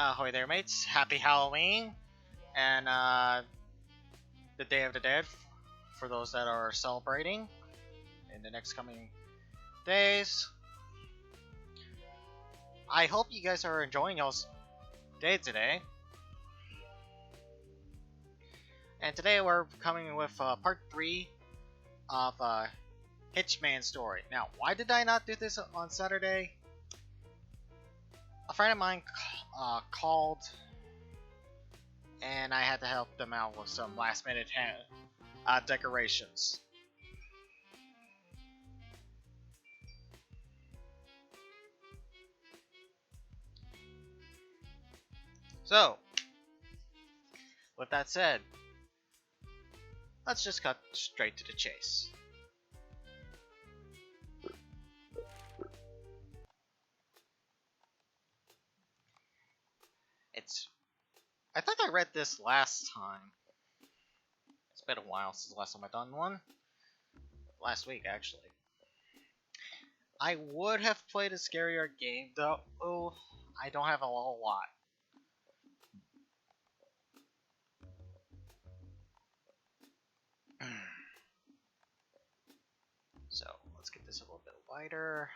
Ahoy there, mates. Happy Halloween and the Day of the Dead for those that are celebrating in the next coming days. I hope you guys are enjoying y'all's day today. And today we're coming with part 3 of Henchman story. Now, why did I not do this on Saturday? A friend of mine called and I had to help them out with some last minute decorations. So, with that said, let's just cut straight to the chase. I think I read this last time. It's been a while since the last time I've done one. Last week, actually. I would have played a scarier game, though. Oh, I don't have a whole lot. So, let's get this a little bit wider.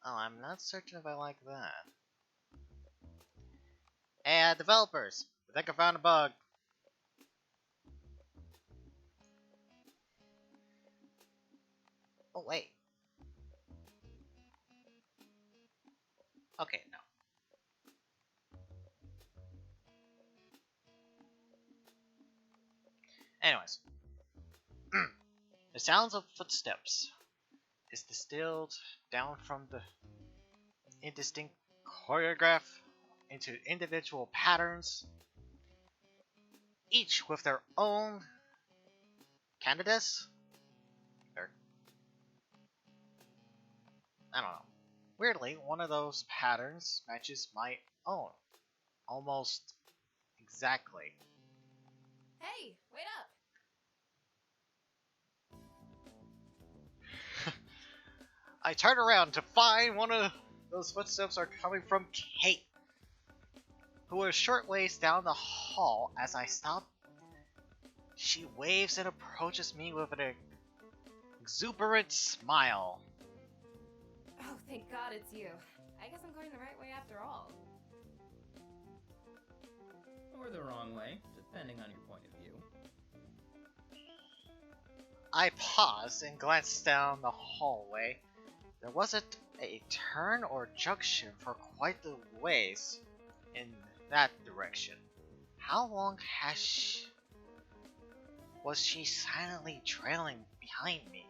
Oh, I'm not certain if I like that. Hey, developers! I think I found a bug. Oh, wait. Okay, no. Anyways. The sounds of footsteps is distilled down from the indistinct choreograph into individual patterns, each with their own candidates. Or, I don't know. Weirdly, one of those patterns matches my own. Almost exactly. Hey, wait up! I turn around to find one of those footsteps are coming from Kate, who is short ways down the hall. As I stop, she waves and approaches me with an exuberant smile. Oh, thank God it's you. I guess I'm going the right way after all. Or the wrong way, depending on your point of view. I pause and glance down the hallway. There wasn't a turn or junction for quite the ways in that direction. How long was she silently trailing behind me?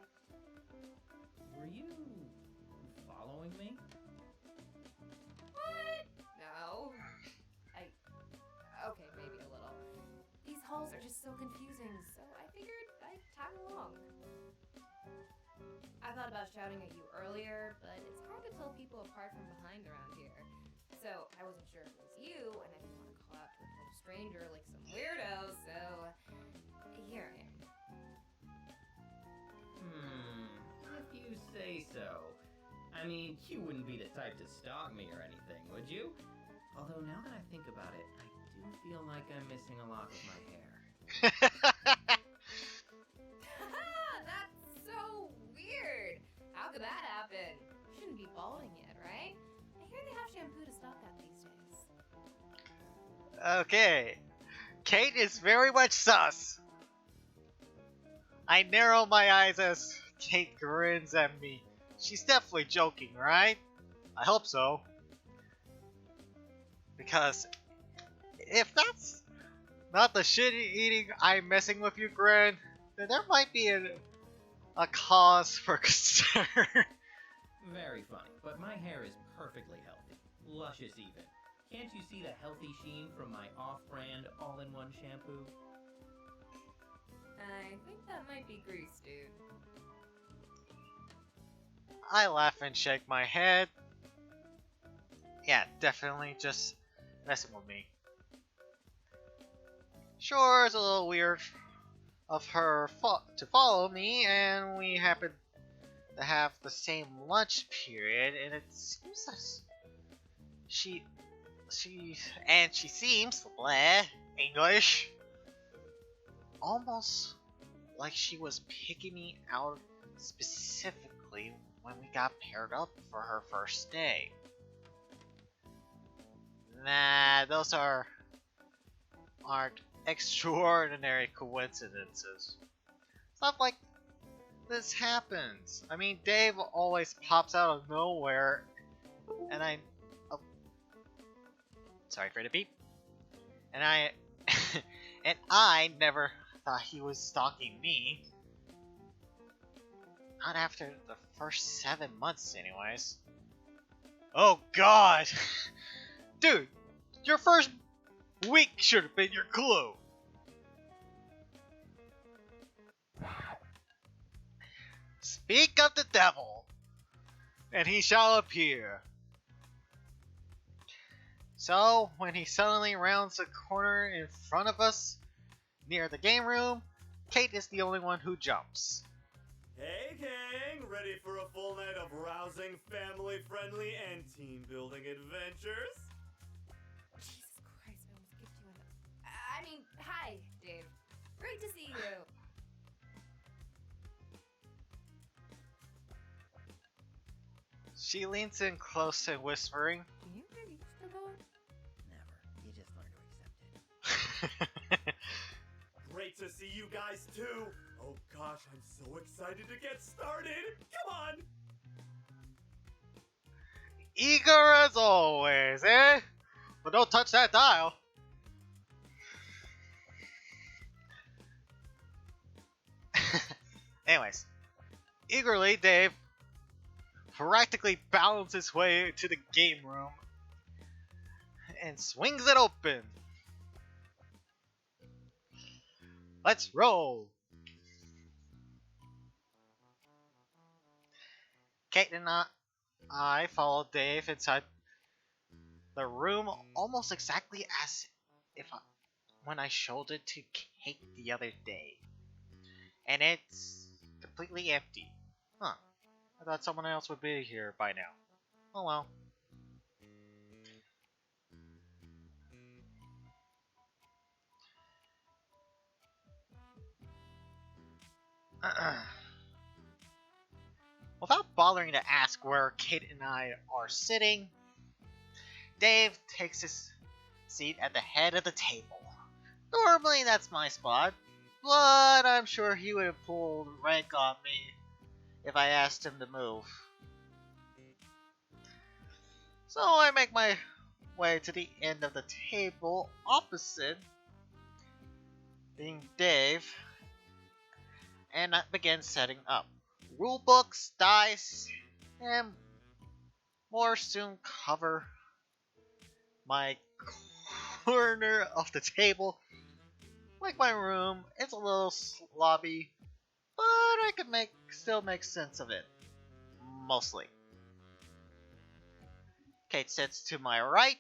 Were you following me? What? No. Okay, maybe a little. These halls are just so confusing, so I figured I'd tag along. I thought about shouting at you earlier, but it's hard to tell people apart from behind around here. So I wasn't sure if it was you, and I didn't want to call out to a total stranger like some weirdo, so here I am. If you say so. I mean, you wouldn't be the type to stalk me or anything, would you? Although now that I think about it, I do feel like I'm missing a lock of my hair. That's so weird! How could that happen? You shouldn't be balding yet, right? I hear they have shampoo to stop that these days. Okay. Kate is very much sus. I narrow my eyes as Kate grins at me. She's definitely joking, right? I hope so. Because if that's not the shit-eating I'm messing with you grin, then there might be a cause for concern. Very funny, but my hair is perfectly healthy. Luscious even. Can't you see the healthy sheen from my off-brand all-in-one shampoo? I think that might be grease, dude. I laugh and shake my head. Yeah, definitely just messing with me. Sure, it's a little weird of her to follow me, and we happen to have the same lunch period, and it seems that she she seems bleh English, almost like she was picking me out specifically when we got paired up for her first day. Nah, those aren't extraordinary coincidences. Stuff like this happens. I mean, Dave always pops out of nowhere, and oh, sorry for the beep. And and I never thought he was stalking me. Not after the first 7 months, anyways. Oh God, dude, your first week should have been your clue. Speak of the devil, and he shall appear. So, when he suddenly rounds the corner in front of us, near the game room, Kate is the only one who jumps. Hey gang, ready for a full night of rousing, family-friendly, and team-building adventures? Jesus Christ, I almost kicked you in the... I mean, hi, Dave. Great to see you. She leans in close and whispering. Are you used to going? Never. You just learn to accept it. Great to see you guys too! Oh gosh, I'm so excited to get started! Come on! Eager as always, eh? But don't touch that dial. Anyways, eagerly, Dave practically bounds his way to the game room and swings it open. Let's roll. Kate and I followed Dave inside the room almost exactly as if when I showed it to Kate the other day. And it's completely empty. Huh. I thought someone else would be here by now. Oh well. Without bothering to ask where Kate and I are sitting, Dave takes his seat at the head of the table. Normally that's my spot, but I'm sure he would have pulled rank on me if I asked him to move. So I make my way to the end of the table opposite, being Dave, and I begin setting up. Rulebooks, dice, and more soon cover my corner of the table. Like my room, it's a little slobby, but I can still make sense of it. Mostly. Kate sits to my right,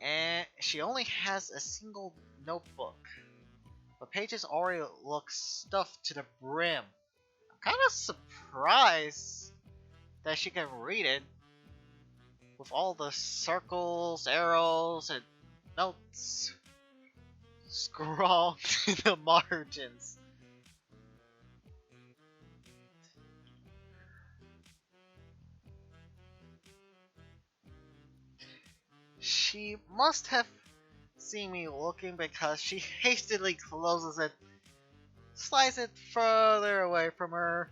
and she only has a single notebook. The pages already look stuffed to the brim. I'm kind of surprised that she can read it with all the circles, arrows, and notes scrawled in the margins. She must have seen me looking because she hastily closes it, slides it further away from her.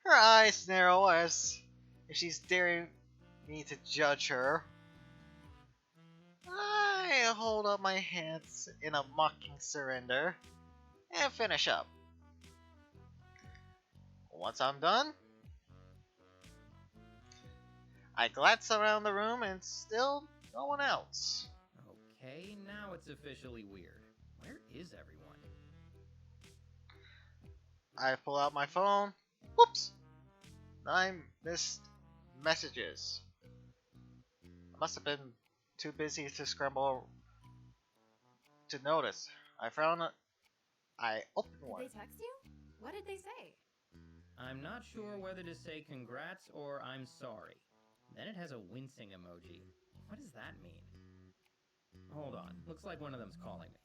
Her eyes narrow as if she's daring me to judge her. I hold up my hands in a mocking surrender and finish up. Once I'm done, I glance around the room and still no one else. Okay, now it's officially weird. Where is everyone? I pull out my phone. Whoops! I missed messages. I must have been too busy to scramble to notice. I opened one. Did they text you? What did they say? I'm not sure whether to say congrats or I'm sorry. Then it has a wincing emoji. What does that mean? Hold on, looks like one of them's calling me.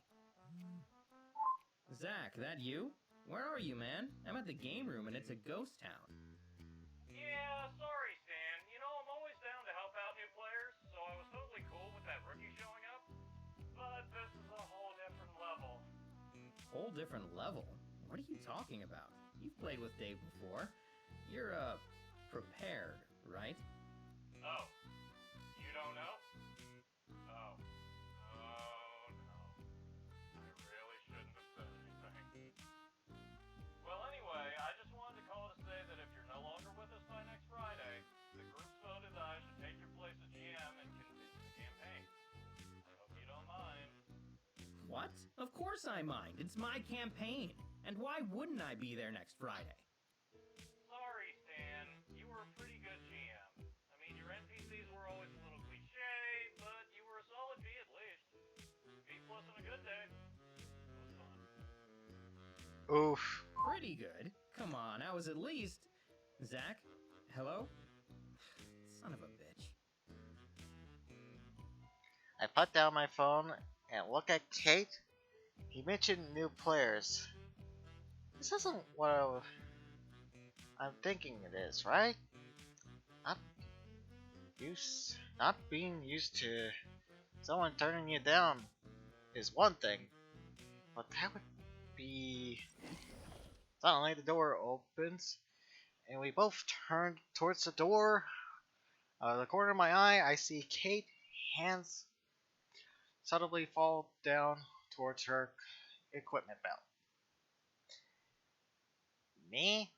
Zach, that you? Where are you, man? I'm at the game room and it's a ghost town. Yeah, sorry, Stan. You know, I'm always down to help out new players, so I was totally cool with that rookie showing up. But this is a whole different level. Whole different level? What are you talking about? You've played with Dave before. You're, prepared, right? Oh, you don't know? Oh. Oh, no. I really shouldn't have said anything. Well, anyway, I just wanted to call to say that if you're no longer with us by next Friday, the group's voted that I should take your place as GM and continue the campaign. I hope you don't mind. What? Of course I mind. It's my campaign. And why wouldn't I be there next Friday? Sorry, Stan. You were a pretty good GM. I mean, your NPCs were always a little cliche, but you were a solid B at least. B plus on a good day. It was fun. Oof. Pretty good. Come on, I was at least... Zach? Hello? Son of a bitch. I put down my phone and look at Kate. He mentioned new players. This isn't what I'm thinking it is, right? Not being used to someone turning you down is one thing, but that would be... Suddenly the door opens, and we both turn towards the door. Out of the corner of my eye, I see Kate, hands suddenly fall down towards her equipment belt. Me,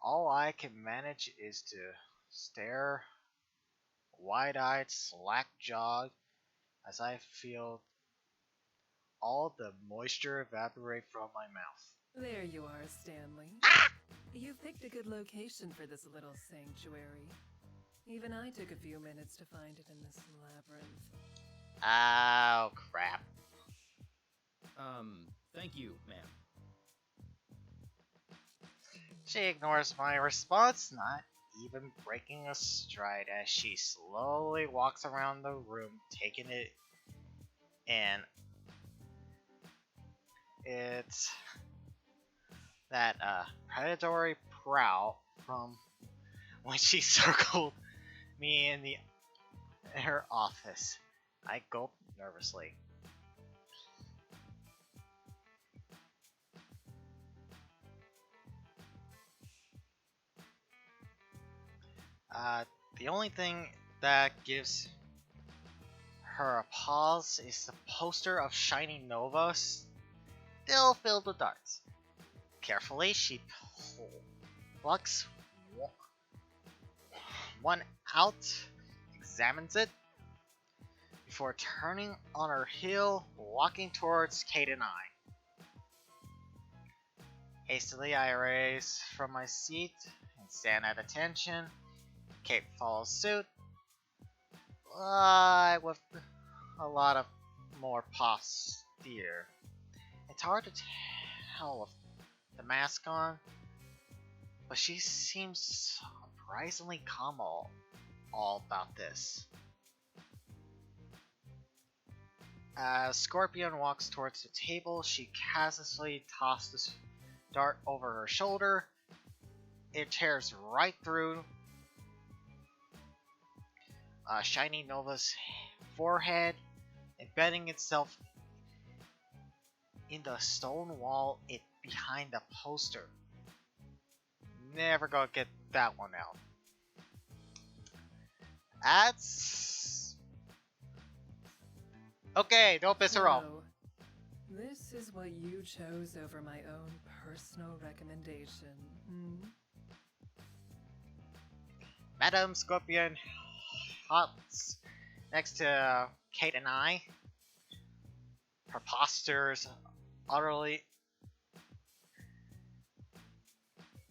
all I can manage is to stare, wide-eyed, slack-jawed, as I feel all the moisture evaporate from my mouth. There you are, Stanley. You've picked a good location for this little sanctuary. Even I took a few minutes to find it in this labyrinth. Oh, crap. Thank you, ma'am. She ignores my response, not even breaking a stride as she slowly walks around the room, taking it in. It's that predatory prowl from when she circled me in her office. I gulped nervously. The only thing that gives her a pause is the poster of Shiny Nova, still filled with darts. Carefully, she plucks one out, examines it, before turning on her heel, walking towards Kate and I. Hastily, I rise from my seat and stand at attention. Kate follows suit, with a lot of more posture. It's hard to tell with the mask on, but she seems surprisingly calm all about this. As Scorpion walks towards the table, she casually tosses the dart over her shoulder. It tears right through Shiny Nova's forehead, embedding itself in the stone wall behind the poster. Never gonna get that one out. That's okay. Don't piss her off. So, this is what you chose over my own personal recommendation. Madam Scorpion hops next to Kate and I. Her posture's utterly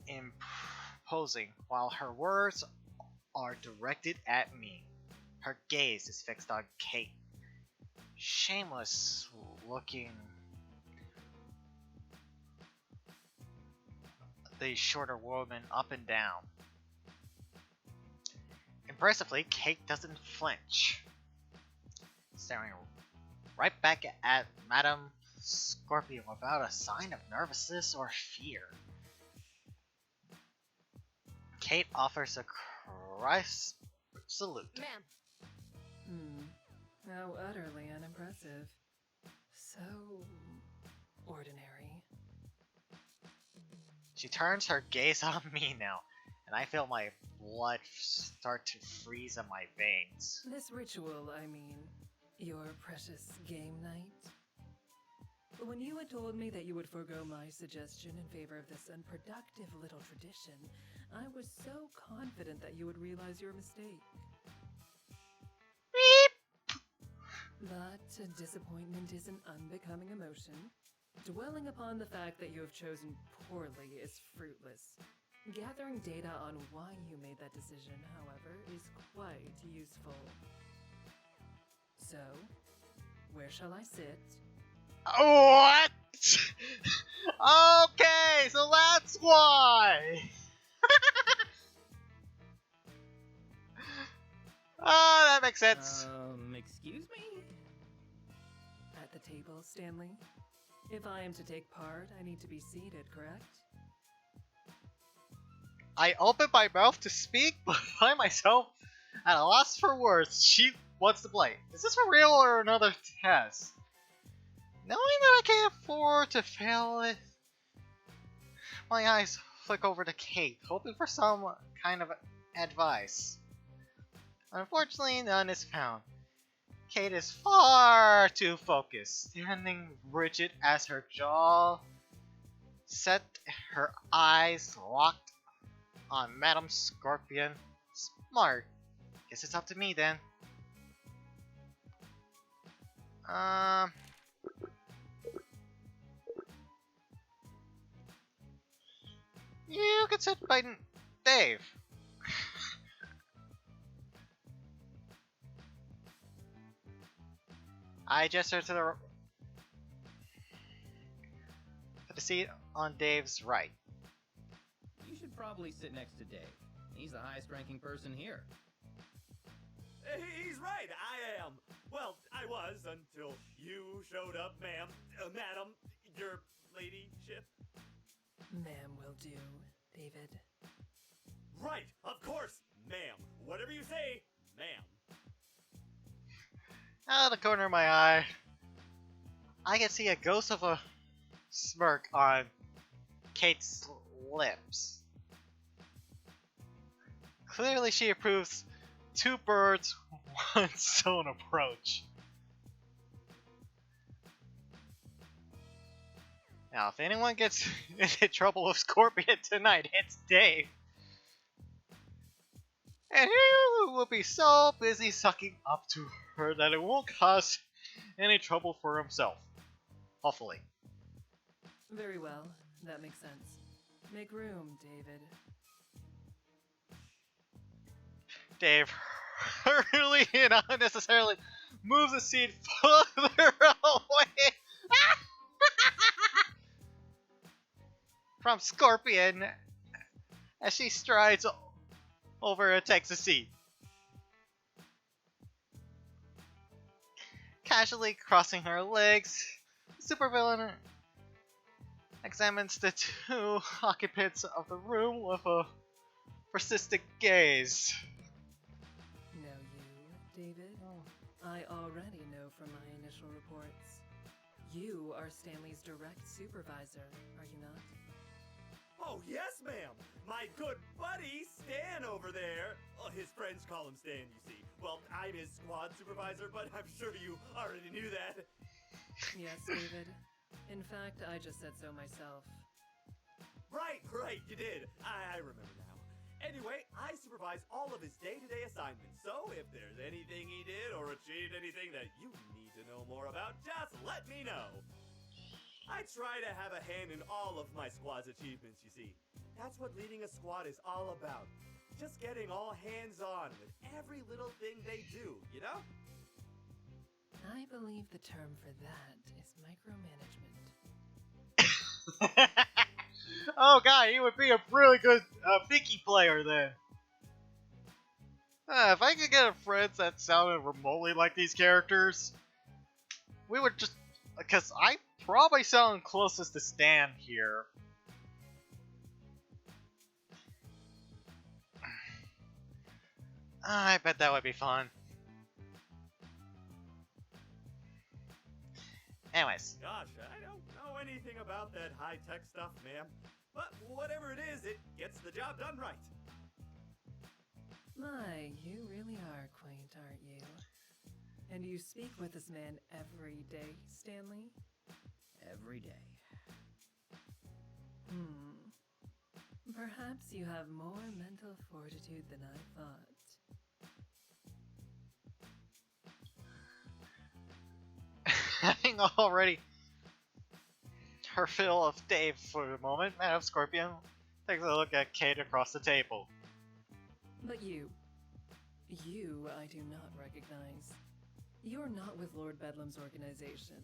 imposing, while her words are directed at me. Her gaze is fixed on Kate. Shameless looking the shorter woman up and down. Impressively, Kate doesn't flinch, staring right back at Madame Scorpion without a sign of nervousness or fear. Kate offers a crisp salute. Ma'am. How utterly unimpressive. So ordinary. She turns her gaze on me now, and I feel my blood start to freeze in my veins. This ritual, I mean, your precious game night. When you had told me that you would forego my suggestion in favor of this unproductive little tradition, I was so confident that you would realize your mistake. But disappointment is an unbecoming emotion. Dwelling upon the fact that you have chosen poorly is fruitless. Gathering data on why you made that decision, however, is quite useful. So, where shall I sit? What? Okay, so that's why. Oh, that makes sense. Excuse me? At the table, Stanley? If I am to take part, I need to be seated, correct? I open my mouth to speak, but find myself at a loss for words. She wants to play. Is this for real or another test? Knowing that I can't afford to fail it, my eyes flick over to Kate, hoping for some kind of advice. Unfortunately, none is found. Kate is far too focused, standing rigid as her jaw set, her eyes locked on Madame Scorpion. Smart. Guess it's up to me then. You can sit by Dave. I gesture to the seat on Dave's right. You should probably sit next to Dave. He's the highest ranking person here. He's right, I am. Well, I was until you showed up, ma'am. Madam, your ladyship. Ma'am will do, David. Right, of course, ma'am. Whatever you say, ma'am. Out of the corner of my eye, I can see a ghost of a smirk on Kate's lips. Clearly she approves two birds, one stone approach. Now, if anyone gets into trouble with Scorpion tonight, it's Dave. And he will be so busy sucking up to her that it won't cause any trouble for himself. Hopefully. Very well, that makes sense. Make room, David. Dave hurriedly and unnecessarily moves the seat further away from Scorpion as she strides over and takes a seat. Casually crossing her legs, the supervillain examines the two occupants of the room with a persistent gaze. Know you, David? I already know from my initial reports. You are Stanley's direct supervisor, are you not? Oh, yes, ma'am. My good buddy, Stan, over there. Oh, his friends call him Stan, you see. Well, I'm his squad supervisor, but I'm sure you already knew that. Yes, David. In fact, I just said so myself. Right, you did. I remember now. Anyway, I supervise all of his day-to-day assignments, so if there's anything he did or achieved anything that you need to know more about, just let me know. I try to have a hand in all of my squad's achievements, you see. That's what leading a squad is all about. Just getting all hands-on with every little thing they do, you know? I believe the term for that is micromanagement. Oh god, he would be a really good Vicky player then. If I could get a friends that sounded remotely like these characters, we would just... Because I probably sound closest to Stan here. I bet that would be fun. Anyways. Gosh, I don't know anything about that high-tech stuff, ma'am. But whatever it is, it gets the job done right. My, you really are quaint, aren't you? And you speak with this man every day, Stanley? Every day. Perhaps you have more mental fortitude than I thought. Having already her fill of Dave for the moment, Madam Scorpion takes a look at Kate across the table. But you I do not recognize. You're not with Lord Bedlam's organization.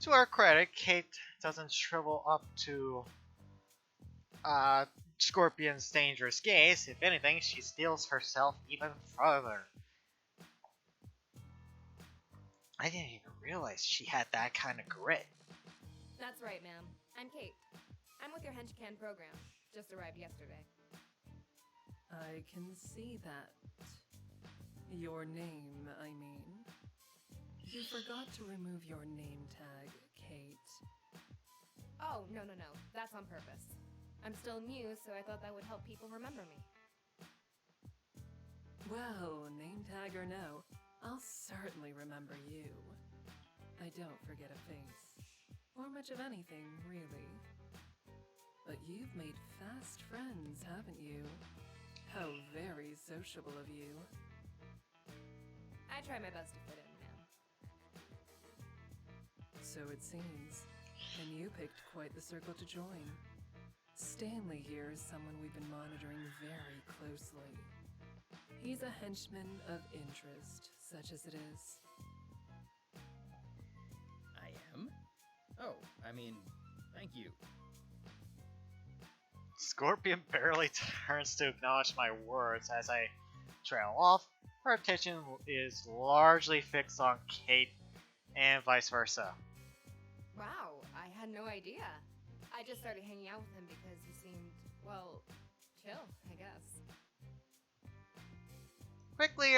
To her credit, Kate doesn't shrivel up to Scorpion's dangerous gaze. If anything, she steels herself even further. I didn't even realize she had that kind of grit. That's right, ma'am. I'm Kate. I'm with your Henchman program. Just arrived yesterday. I can see that. Your name, I mean. You forgot to remove your name tag, Kate. Oh, no. That's on purpose. I'm still new, so I thought that would help people remember me. Well, name tag or no, I'll certainly remember you. I don't forget a face. Or much of anything, really. But you've made fast friends, haven't you? How very sociable of you. I try my best to fit in, ma'am. So it seems. And you picked quite the circle to join. Stanley here is someone we've been monitoring very closely. He's a henchman of interest, such as it is. I am? Oh, I mean, thank you. Scorpion barely turns to acknowledge my words as I trail off. Her attention is largely fixed on Kate and vice versa. Wow, I had no idea. I just started hanging out with him because he seemed, well, chill, I guess. Quickly,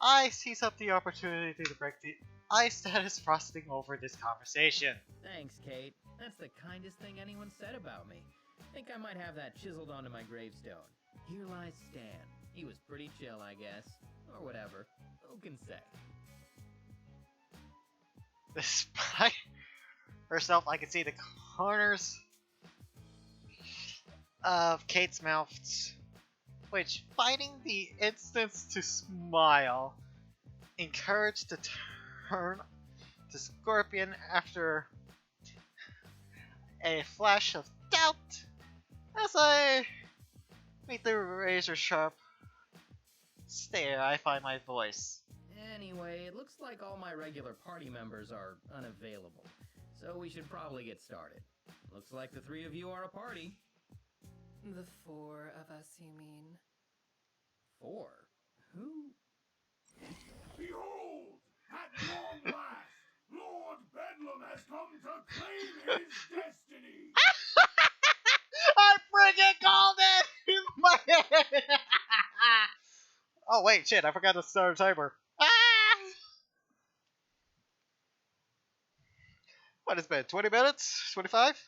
I seize up the opportunity to break the ice that is frosting over this conversation. Thanks, Kate. That's the kindest thing anyone said about me. Think I might have that chiseled onto my gravestone. Here lies Stan. He was pretty chill, I guess. Or whatever. Who can say? Despite herself, I can see the corners of Kate's mouth, which, finding the instance to smile, encouraged to turn to Scorpion after a flash of doubt as I meet the razor sharp stare. I find my voice. Anyway, it looks like all my regular party members are unavailable, so we should probably get started. Looks like the three of you are a party. The four of us, you mean? Four? Who? Behold! At long last, Lord Bedlam has come to claim his destiny! I freaking called it in my head! Oh wait, shit, I forgot to start a timer. What has been, 20 minutes? 25?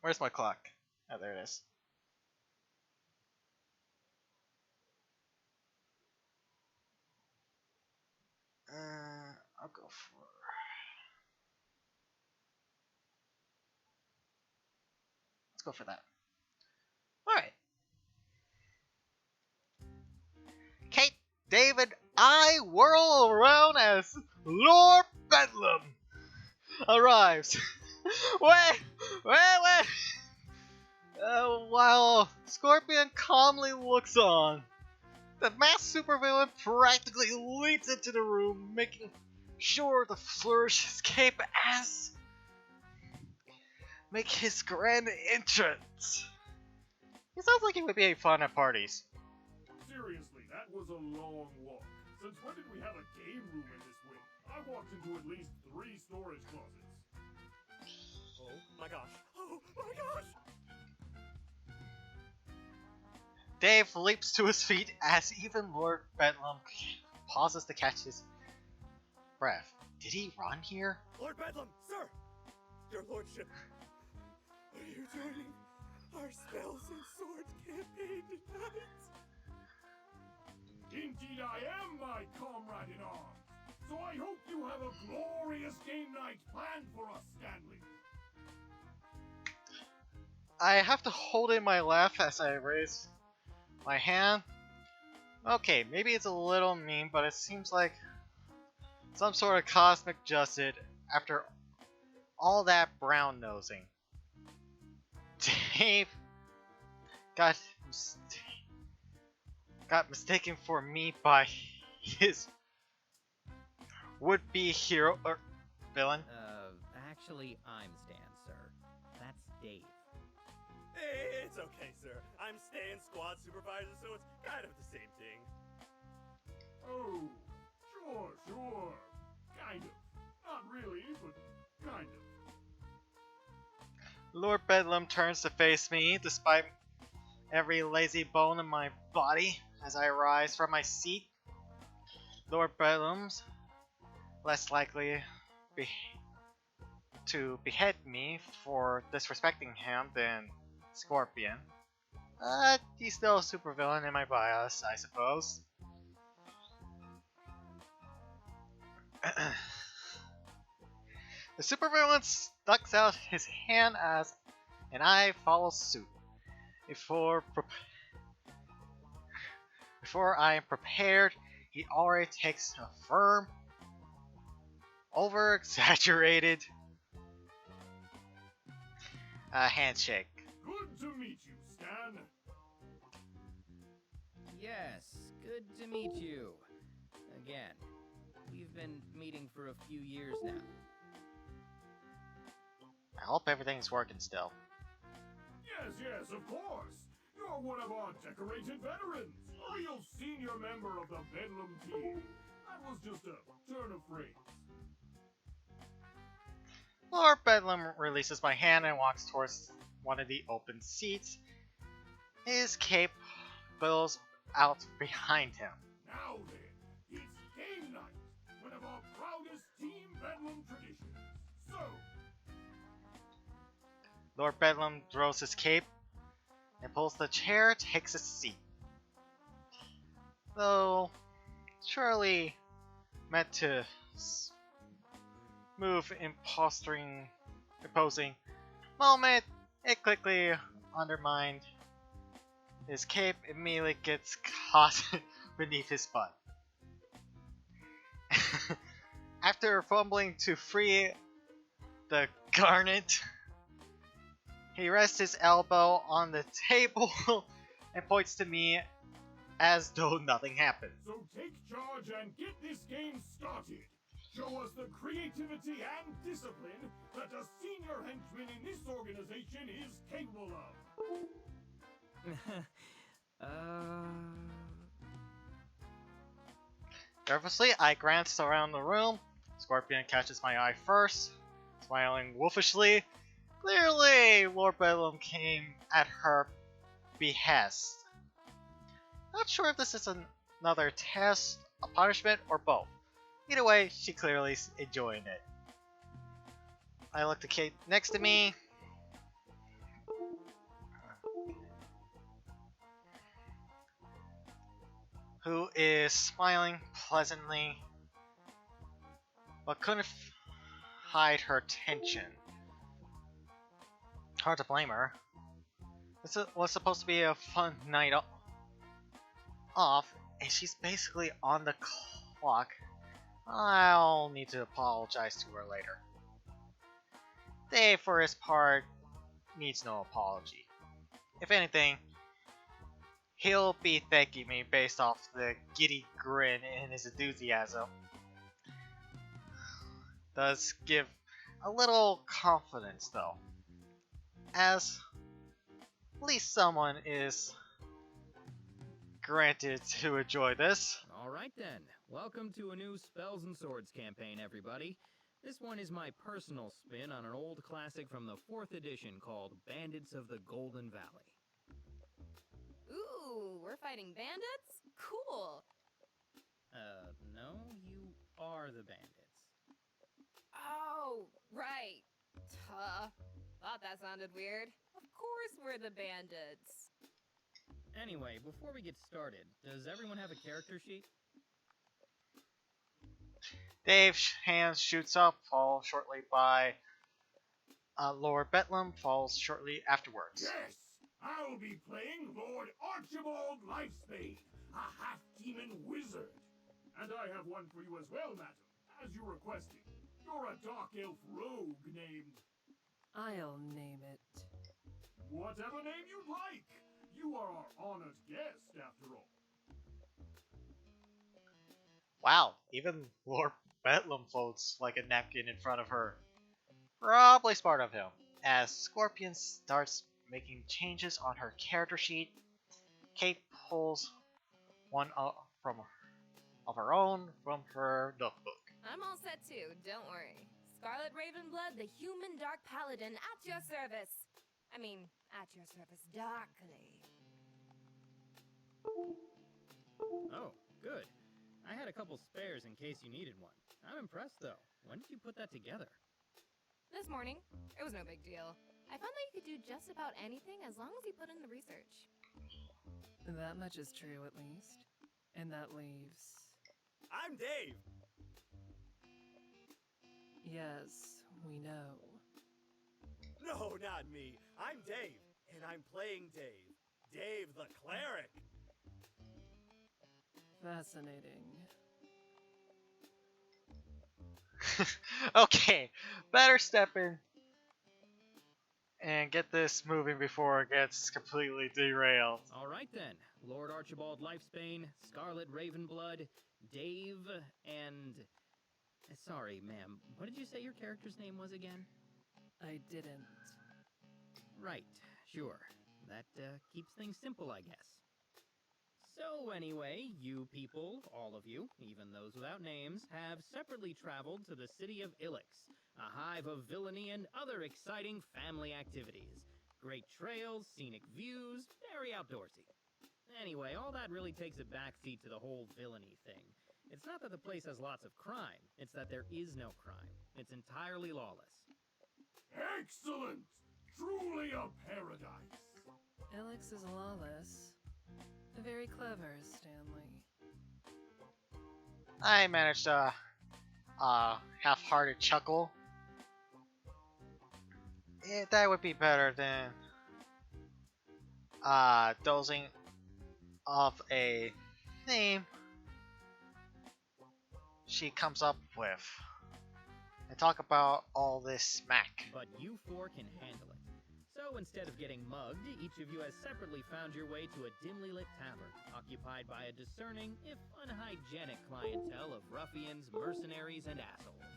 Where's my clock? Oh, there it is. I'll go for... Let's go for that. Alright. Kate, David, I whirl around as Lord Bedlam arrives. wait! While Scorpion calmly looks on, the masked supervillain practically leaps into the room, making sure to flourish his cape as make his grand entrance. He sounds like he would be fun at parties. Seriously, that was a long walk. Since when did we have a game room in this wing? I walked into at least 3 storage closets. Oh my gosh. Oh my gosh! Dave leaps to his feet as even Lord Bedlam pauses to catch his breath. Did he run here? Lord Bedlam, sir! Your lordship, are you joining our spells and sword campaign tonight? Indeed I am, my comrade in arms. So I hope you have a glorious game night planned for us, Stanley. I have to hold in my laugh as I raise my hand. Okay, maybe it's a little mean, but it seems like some sort of cosmic justice after all that brown nosing. Dave got mistaken for me by his would-be hero or villain. Actually, I'm Stan, sir. That's Dave. Hey, it's okay, sir. I'm Stan's squad supervisor, so it's kind of the same thing. Oh, sure. Kind of. Not really, but kind of. Lord Bedlam turns to face me, despite every lazy bone in my body, as I rise from my seat. Lord Bedlam's less likely to behead me for disrespecting him than Scorpion. He's still a supervillain in my bias, I suppose. The supervillain sticks out his hand and I follow suit. Before I am prepared, he already takes a firm, over-exaggerated handshake. Good to meet you, Stan. Yes, good to meet you. Again. We've been meeting for a few years now. I hope everything's working still. Yes, of course. You're one of our decorated veterans. A real senior member of the Bedlam team. That was just a turn of phrase. Lord Bedlam releases my hand and walks towards one of the open seats. His cape billows out behind him. Now then, it's game night. One of our proudest Team Bedlam traditions. So, Lord Bedlam throws his cape and pulls the chair, takes a seat. Though surely meant to move imposing moment, it quickly undermined. His cape immediately gets caught beneath his butt. After fumbling to free the garnet, he rests his elbow on the table and points to me as though nothing happened. so take charge and get this game started. Show us the creativity and discipline that a senior henchman in this organization is capable of. Nervously, I glance around the room. Scorpion catches my eye first, smiling wolfishly. Clearly, Lord Bedlam came at her behest. Not sure if this is another test, a punishment, or both. Either way, she clearly is enjoying it. I look to Kate next to me. Who is smiling pleasantly, but couldn't hide her tension. Hard to blame her. This was supposed to be a fun night off, and she's basically on the clock. I'll need to apologize to her later. Dave, for his part, needs no apology. If anything, he'll be thanking me based off the giddy grin and his enthusiasm. does give a little confidence though, as at least someone is granted to enjoy this. Alright then, welcome to a new Spells and Swords campaign, everybody. This one is my personal spin on an old classic from the 4th edition called Bandits of the Golden Valley. Ooh, we're fighting bandits? Cool. No, you are the bandits. Oh, right. Tuh. Thought that sounded weird. Of course we're the bandits. Anyway, before we get started, does everyone have a character sheet? Dave's hands shoots up, followed shortly by Lord Bedlam, falls shortly afterwards. Yes, I'll be playing Lord Archibald Lifespade, a half-demon wizard. And I have one for you as well, madam, as you requested. You're a dark elf rogue named... I'll name it. Whatever name you'd like. You are our honored guest, after all. Wow, even Lord Bedlam floats like a napkin in front of her. Probably smart of him. As Scorpion starts making changes on her character sheet, Kate pulls one of her own from her notebook. I'm all set too, don't worry. Scarlet Ravenblood, the human dark paladin, at your service. I mean, at your service darkly. Oh, good. I had a couple spares in case you needed one. I'm impressed though. When did you put that together? This morning, it was no big deal. I found that you could do just about anything as long as you put in the research. That much is true, at least. And that leaves... I'm Dave. Yes, we know. No, not me. I'm Dave, and I'm playing Dave. Dave the Cleric. Fascinating. Okay, better step in and get this moving before it gets completely derailed. Alright then, Lord Archibald Lifespane, Scarlet Ravenblood, Dave, and... Sorry, ma'am, what did you say your character's name was again? I didn't. Right, sure. That keeps things simple, I guess. So anyway, you people, all of you, even those without names, have separately traveled to the city of Ilex, a hive of villainy and other exciting family activities. Great trails, scenic views, very outdoorsy. Anyway, all that really takes a backseat to the whole villainy thing. It's not that the place has lots of crime, it's that there is no crime. It's entirely lawless. Excellent! Truly a paradise. Alex is lawless. Very clever, Stanley. I managed a half-hearted chuckle. That would be better than dozing off a name she comes up with and talk about all this smack. But you four can handle it. So instead of getting mugged, each of you has separately found your way to a dimly lit tavern, occupied by a discerning, if unhygienic clientele of ruffians, mercenaries, and assholes.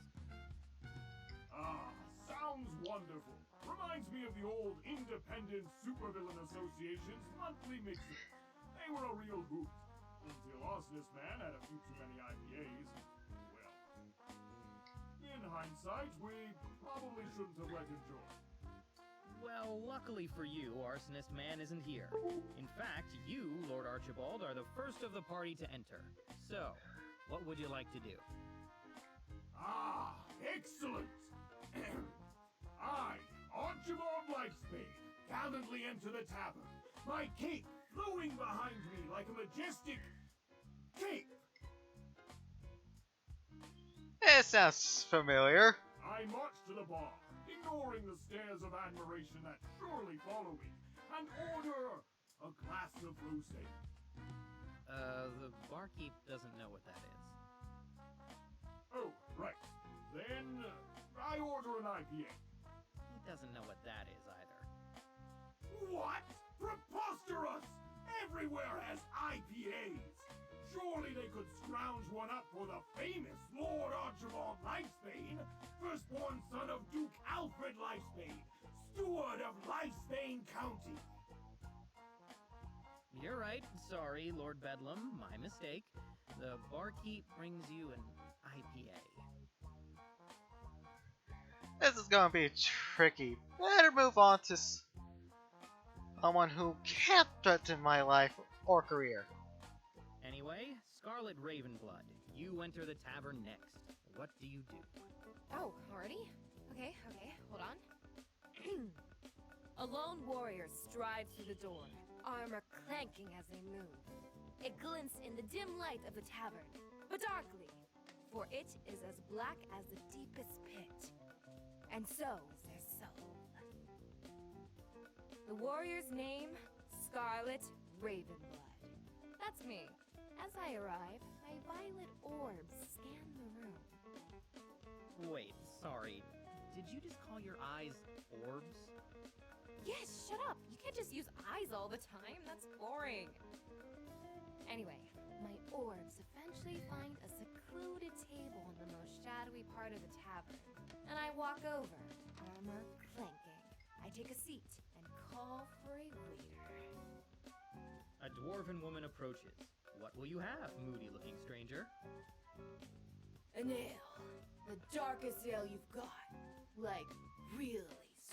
Ah, sounds wonderful. Reminds me of the old Independent Supervillain Association's monthly mixers. They were a real hoot. Until us, this man had a few too many IPAs. Well, in hindsight, we probably shouldn't have let him join. Well, luckily for you, Arsonist Man isn't here. In fact, you, Lord Archibald, are the first of the party to enter. So, what would you like to do? Ah, excellent! I, Archibald Lifespade, gallantly enter the tavern, my cape flowing behind me like a majestic cape. It sounds familiar. I march to the bar, ignoring the stares of admiration that surely follow me, and order a glass of rosé. The barkeep doesn't know what that is. Oh, right. Then I order an IPA. He doesn't know what that is either. What? Preposterous! Everywhere has IPAs. Surely they could scrounge one up for the famous Lord Archibald Lifesbane, firstborn son of Duke Alfred Lifesbane, steward of Lifesbane County. You're right. Sorry, Lord Bedlam. My mistake. The barkeep brings you an IPA. This is gonna be tricky. Better move on to someone who can't threaten my life or career. Anyway, Scarlet Ravenblood, you enter the tavern next. What do you do? Oh, already? Okay, hold on. A lone warrior strides through the door, armor clanking as they move. It glints in the dim light of the tavern, but darkly, for it is as black as the deepest pit. And so is their soul. The warrior's name, Scarlet Ravenblood. That's me. As I arrive, my violet orbs scan the room. Wait, sorry. Did you just call your eyes orbs? Yes, shut up! You can't just use eyes all the time, that's boring. Anyway, my orbs eventually find a secluded table in the most shadowy part of the tavern. And I walk over, armor clanking. I take a seat and call for a waiter. A dwarven woman approaches. What will you have, moody-looking stranger? An ale. The darkest ale you've got. Like, really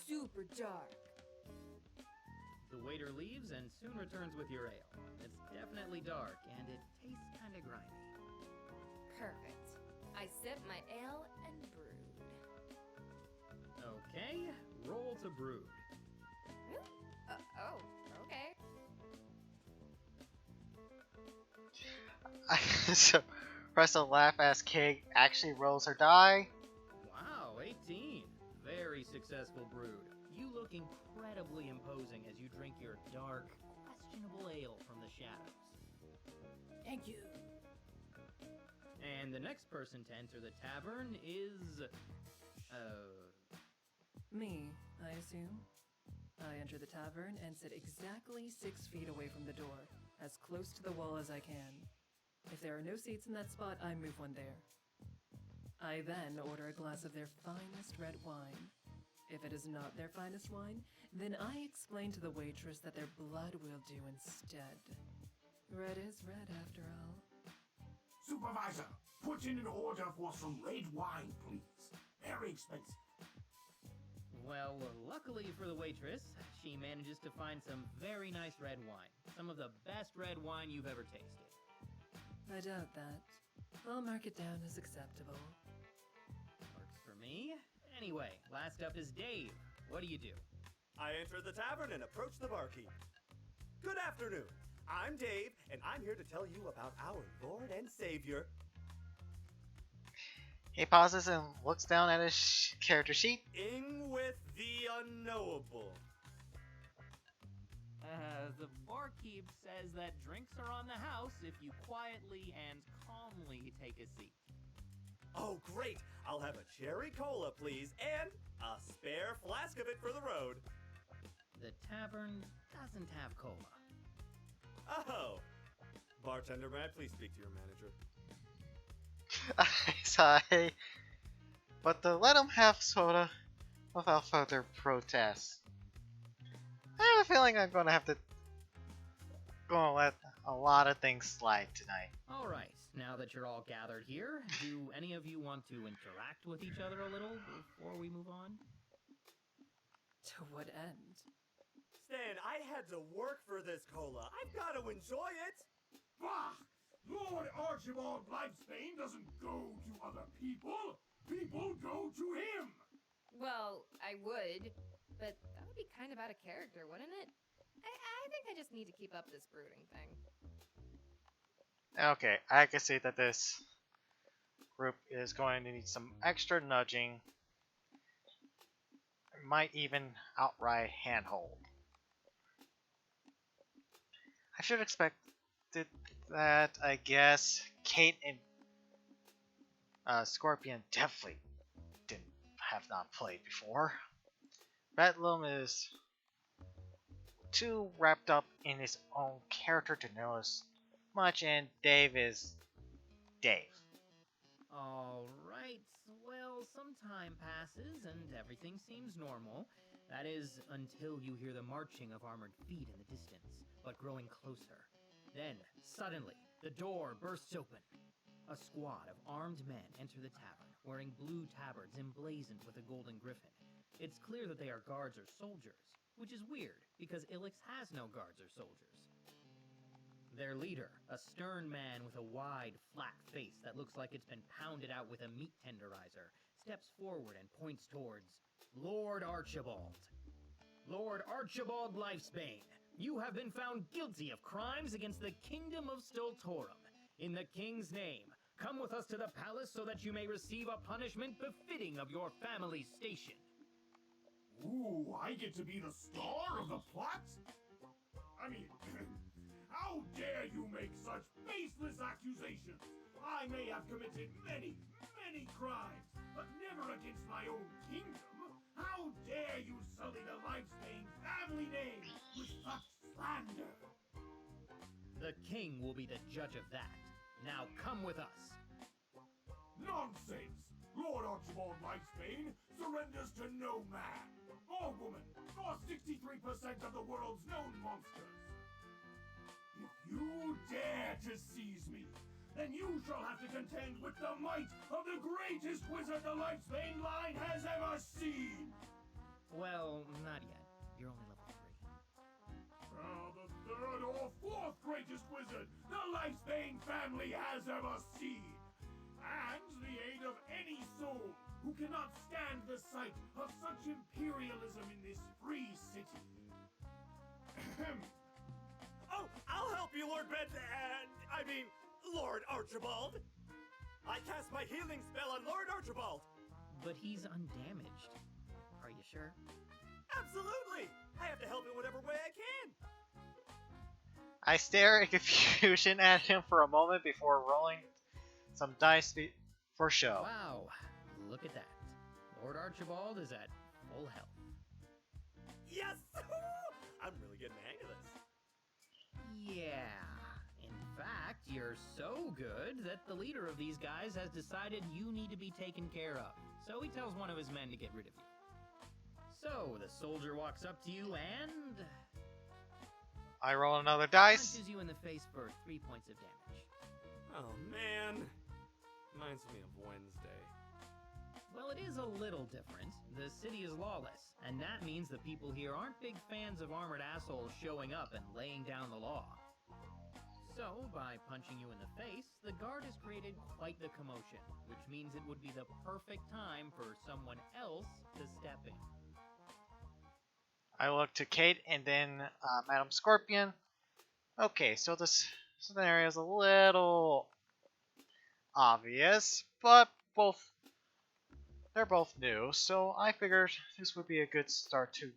super dark. The waiter leaves and soon returns with your ale. It's definitely dark, and it tastes kinda grimy. Perfect. I sip my ale and brood. Okay, roll to brood. Really? Oh, okay. So, Presto laugh as Kate actually rolls her die. Wow, 18. Very successful brood. You look incredibly imposing as you drink your dark, questionable ale from the shadows. Thank you. And the next person to enter the tavern is... Me, I assume. I enter the tavern and sit exactly 6 feet away from the door, as close to the wall as I can. If there are no seats in that spot, I move one there. I then order a glass of their finest red wine. If it is not their finest wine, then I explain to the waitress that their blood will do instead. Red is red, after all. Supervisor, put in an order for some red wine, please. Very expensive. Well, luckily for the waitress, she manages to find some very nice red wine. Some of the best red wine you've ever tasted. I doubt that. I'll mark it down as acceptable. Works for me. Anyway, last up is Dave. What do you do? I enter the tavern and approach the barkeep. Good afternoon. I'm Dave, and I'm here to tell you about our Lord and Savior. He pauses and looks down at his character sheet. In with the unknowable. The barkeep says that drinks are on the house if you quietly and calmly take a seat. Oh, great. I'll have a cherry cola, please, and a spare flask of it for the road. The tavern doesn't have cola. Oh. Bartender, may I please speak to your manager? I sigh, but to let him have soda without further protest. I have a feeling I'm gonna let a lot of things slide tonight. Alright, now that you're all gathered here, do any of you want to interact with each other a little before we move on? To what end? Stan, I had to work for this cola. I've got to enjoy it. Bah! Lord Archibald Lifesbane doesn't go to other people. People go to him. Well, I would, but that would be kind of out of character, wouldn't it? I think I just need to keep up this brooding thing. Okay, I can see that this group is going to need some extra nudging. Might even outright handhold. I should expect that, I guess. Kate and Scorpion definitely have not played before. Bedlam is too wrapped up in his own character to notice much, and Dave is Dave. Alright, well, some time passes and everything seems normal. That is, until you hear the marching of armored feet in the distance, but growing closer. Then, suddenly, the door bursts open. A squad of armed men enter the tavern, wearing blue tabards emblazoned with a golden griffin. It's clear that they are guards or soldiers, which is weird, because Ilix has no guards or soldiers. Their leader, a stern man with a wide, flat face that looks like it's been pounded out with a meat tenderizer, steps forward and points towards Lord Archibald. Lord Archibald Lifesbane, you have been found guilty of crimes against the Kingdom of Stoltorum. In the King's name, come with us to the palace so that you may receive a punishment befitting of your family's station. Ooh, I get to be the star of the plot? I mean, how dare you make such baseless accusations? I may have committed many, many crimes, but never against my own kingdom. How dare you sully the Lifesbane family name with such slander? The king will be the judge of that. Now come with us. Nonsense! Lord Archibald Lifesbane surrenders to no man, or woman, or 63% of the world's known monsters. If you dare to seize me, then you shall have to contend with the might of the greatest wizard the Lifesbane line has ever seen! Well, not yet. You're only level 3. The third or fourth greatest wizard the Lifesbane family has ever seen! And the aid of any soul who cannot stand the sight of such imperialism in this free city. Oh, I'll help you, Lord Lord Archibald. I cast my healing spell on Lord Archibald. But he's undamaged. Are you sure? Absolutely. I have to help in whatever way I can. I stare in confusion at him for a moment before rolling some dice for show. Wow, look at that. Lord Archibald is at full health. Yes! I'm really getting the hang of this. Yeah. In fact, you're so good that the leader of these guys has decided you need to be taken care of. So he tells one of his men to get rid of you. So the soldier walks up to you and I roll another dice. punches you in the face for 3 points of damage. Oh, man. Reminds me of Wednesday. Well, it is a little different. The city is lawless, and that means the people here aren't big fans of armored assholes showing up and laying down the law. So, by punching you in the face, the guard has created quite the commotion, which means it would be the perfect time for someone else to step in. I look to Kate and then Madam Scorpion. Okay, so this scenario is a little obvious, but they're both new, so I figured this would be a good start to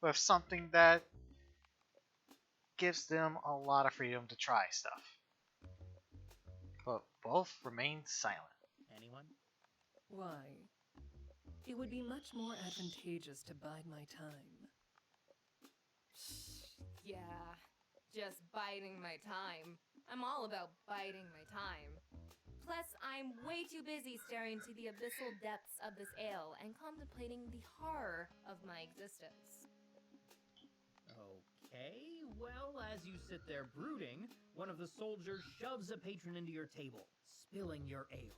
with something that gives them a lot of freedom to try stuff. But both remain silent. Anyone? Why? It would be much more advantageous to bide my time. Yeah, just biding my time. I'm all about biding my time. Plus, I'm way too busy staring into the abyssal depths of this ale and contemplating the horror of my existence. Okay, well, as you sit there brooding, one of the soldiers shoves a patron into your table, spilling your ale.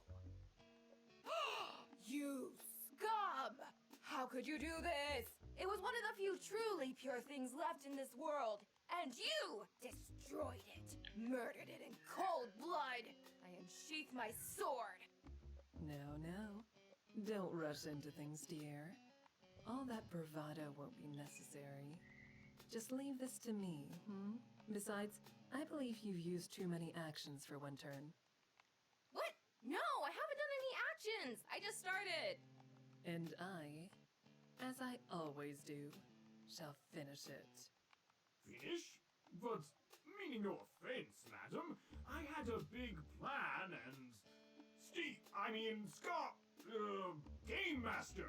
You scum! How could you do this? It was one of the few truly pure things left in this world, and you destroyed it, murdered it in cold blood. I unsheathed my sword. No. Don't rush into things, dear. All that bravado won't be necessary. Just leave this to me, Besides, I believe you've used too many actions for one turn. What? No, I haven't done any actions. I just started. And I, as I always do, shall finish it. Finish? But, meaning no offense, madam, I had a big plan and... Game Master!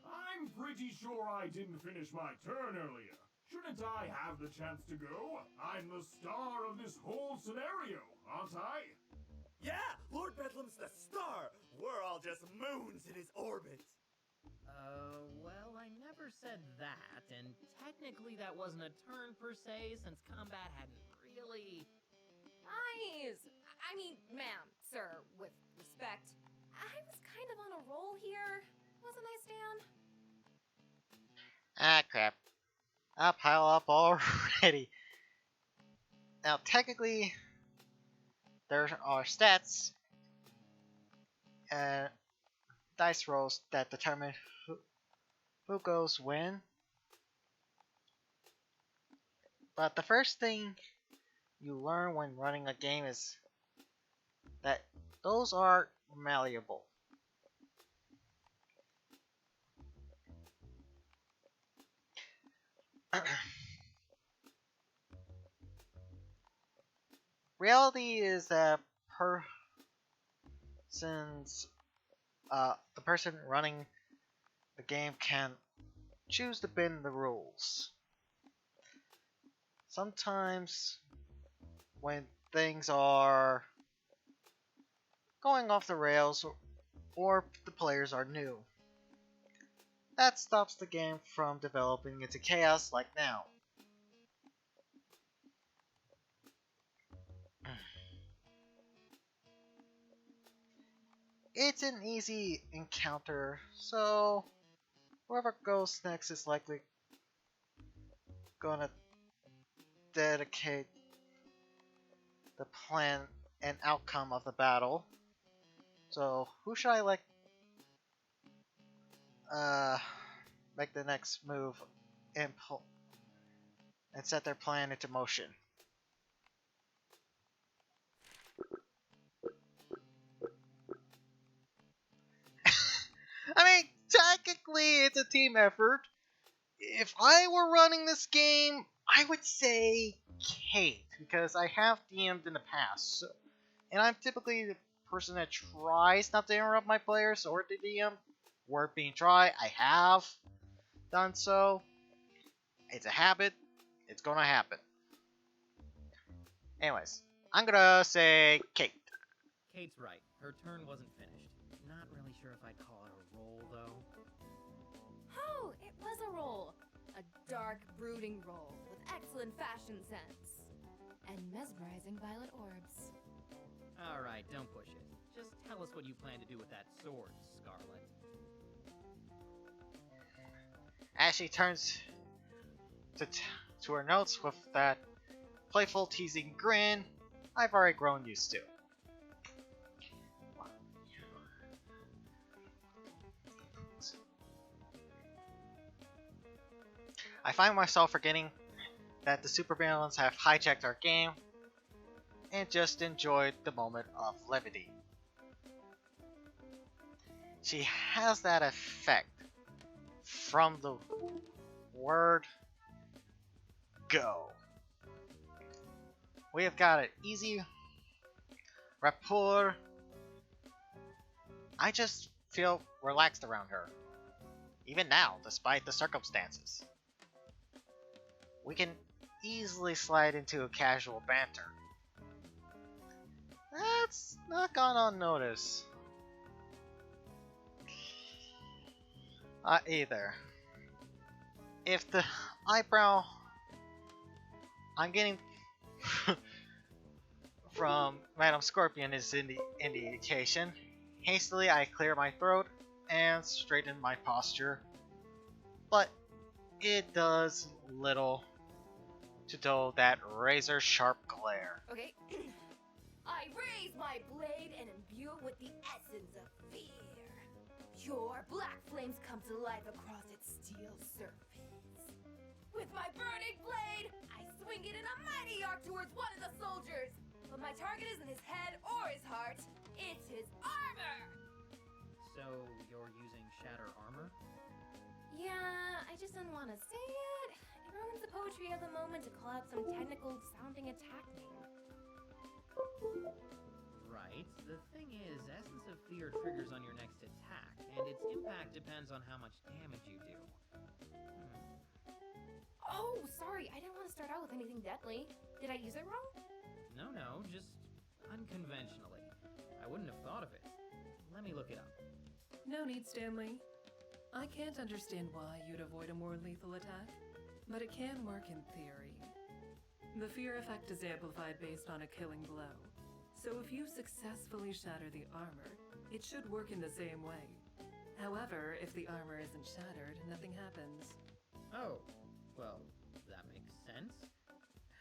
I'm pretty sure I didn't finish my turn earlier. Shouldn't I have the chance to go? I'm the star of this whole scenario, aren't I? Yeah, Lord Bedlam's the star. We're all just moons in his orbit. Well, I never said that, and technically that wasn't a turn per se, since combat hadn't really... Guys! I mean, ma'am, sir, with respect, I was kind of on a roll here, wasn't I, Stan? Ah, crap. I'll pile up already. Now, technically, there are stats and dice rolls that determine who goes when. But the first thing you learn when running a game is that those are malleable. Reality is that the person running the game can choose to bend the rules. Sometimes when things are going off the rails or the players are new, that stops the game from developing into chaos like now. It's an easy encounter, so whoever goes next is likely gonna dedicate the plan and outcome of the battle. So who should I make the next move and set their plan into motion? I mean, technically it's a team effort. If I were running this game, I would say Kate, because I have DM'd in the past. So, and I'm typically the person that tries not to interrupt my players or to DM. Word being try, I have done so. It's a habit. It's gonna happen. Anyways, I'm gonna say Kate. Kate's right. Her turn wasn't finished. Not really sure if I'd call it a roll, though. Oh, it was a roll. A dark, brooding roll with excellent fashion sense. And mesmerizing violet orbs. Alright, don't push it. Just tell us what you plan to do with that sword, Scarlet. As she turns to her notes with that playful, teasing grin I've already grown used to. I find myself forgetting that the supervillains have hijacked our game and just enjoyed the moment of levity. She has that effect from the word go. We have got an easy rapport. I just feel relaxed around her. Even now, despite the circumstances. We can easily slide into a casual banter. That's not gone unnoticed. Either. If the eyebrow I'm getting from Madam Scorpion is indication, hastily I clear my throat and straighten my posture, but it does little to dull that razor-sharp glare. Okay. I raise my blade and imbue it with the essence of fear. Pure black flames come to life across its steel surface. With my burning blade, I swing it in a mighty arc towards one of the soldiers. But my target isn't his head or his heart, it's his armor! So, you're using shatter armor? Yeah, I just didn't want to say it. It ruins the poetry of the moment to call out some technical sounding attack name. Right. The thing is, Essence of Fear triggers on your next attack, and its impact depends on how much damage you do. Oh, sorry. I didn't want to start out with anything deadly. Did I use it wrong? No, just unconventionally. I wouldn't have thought of it. Let me look it up. No need, Stanley. I can't understand why you'd avoid a more lethal attack, but it can work in theory. The fear effect is amplified based on a killing blow. So if you successfully shatter the armor, it should work in the same way. However, if the armor isn't shattered, nothing happens. Oh, well, that makes sense.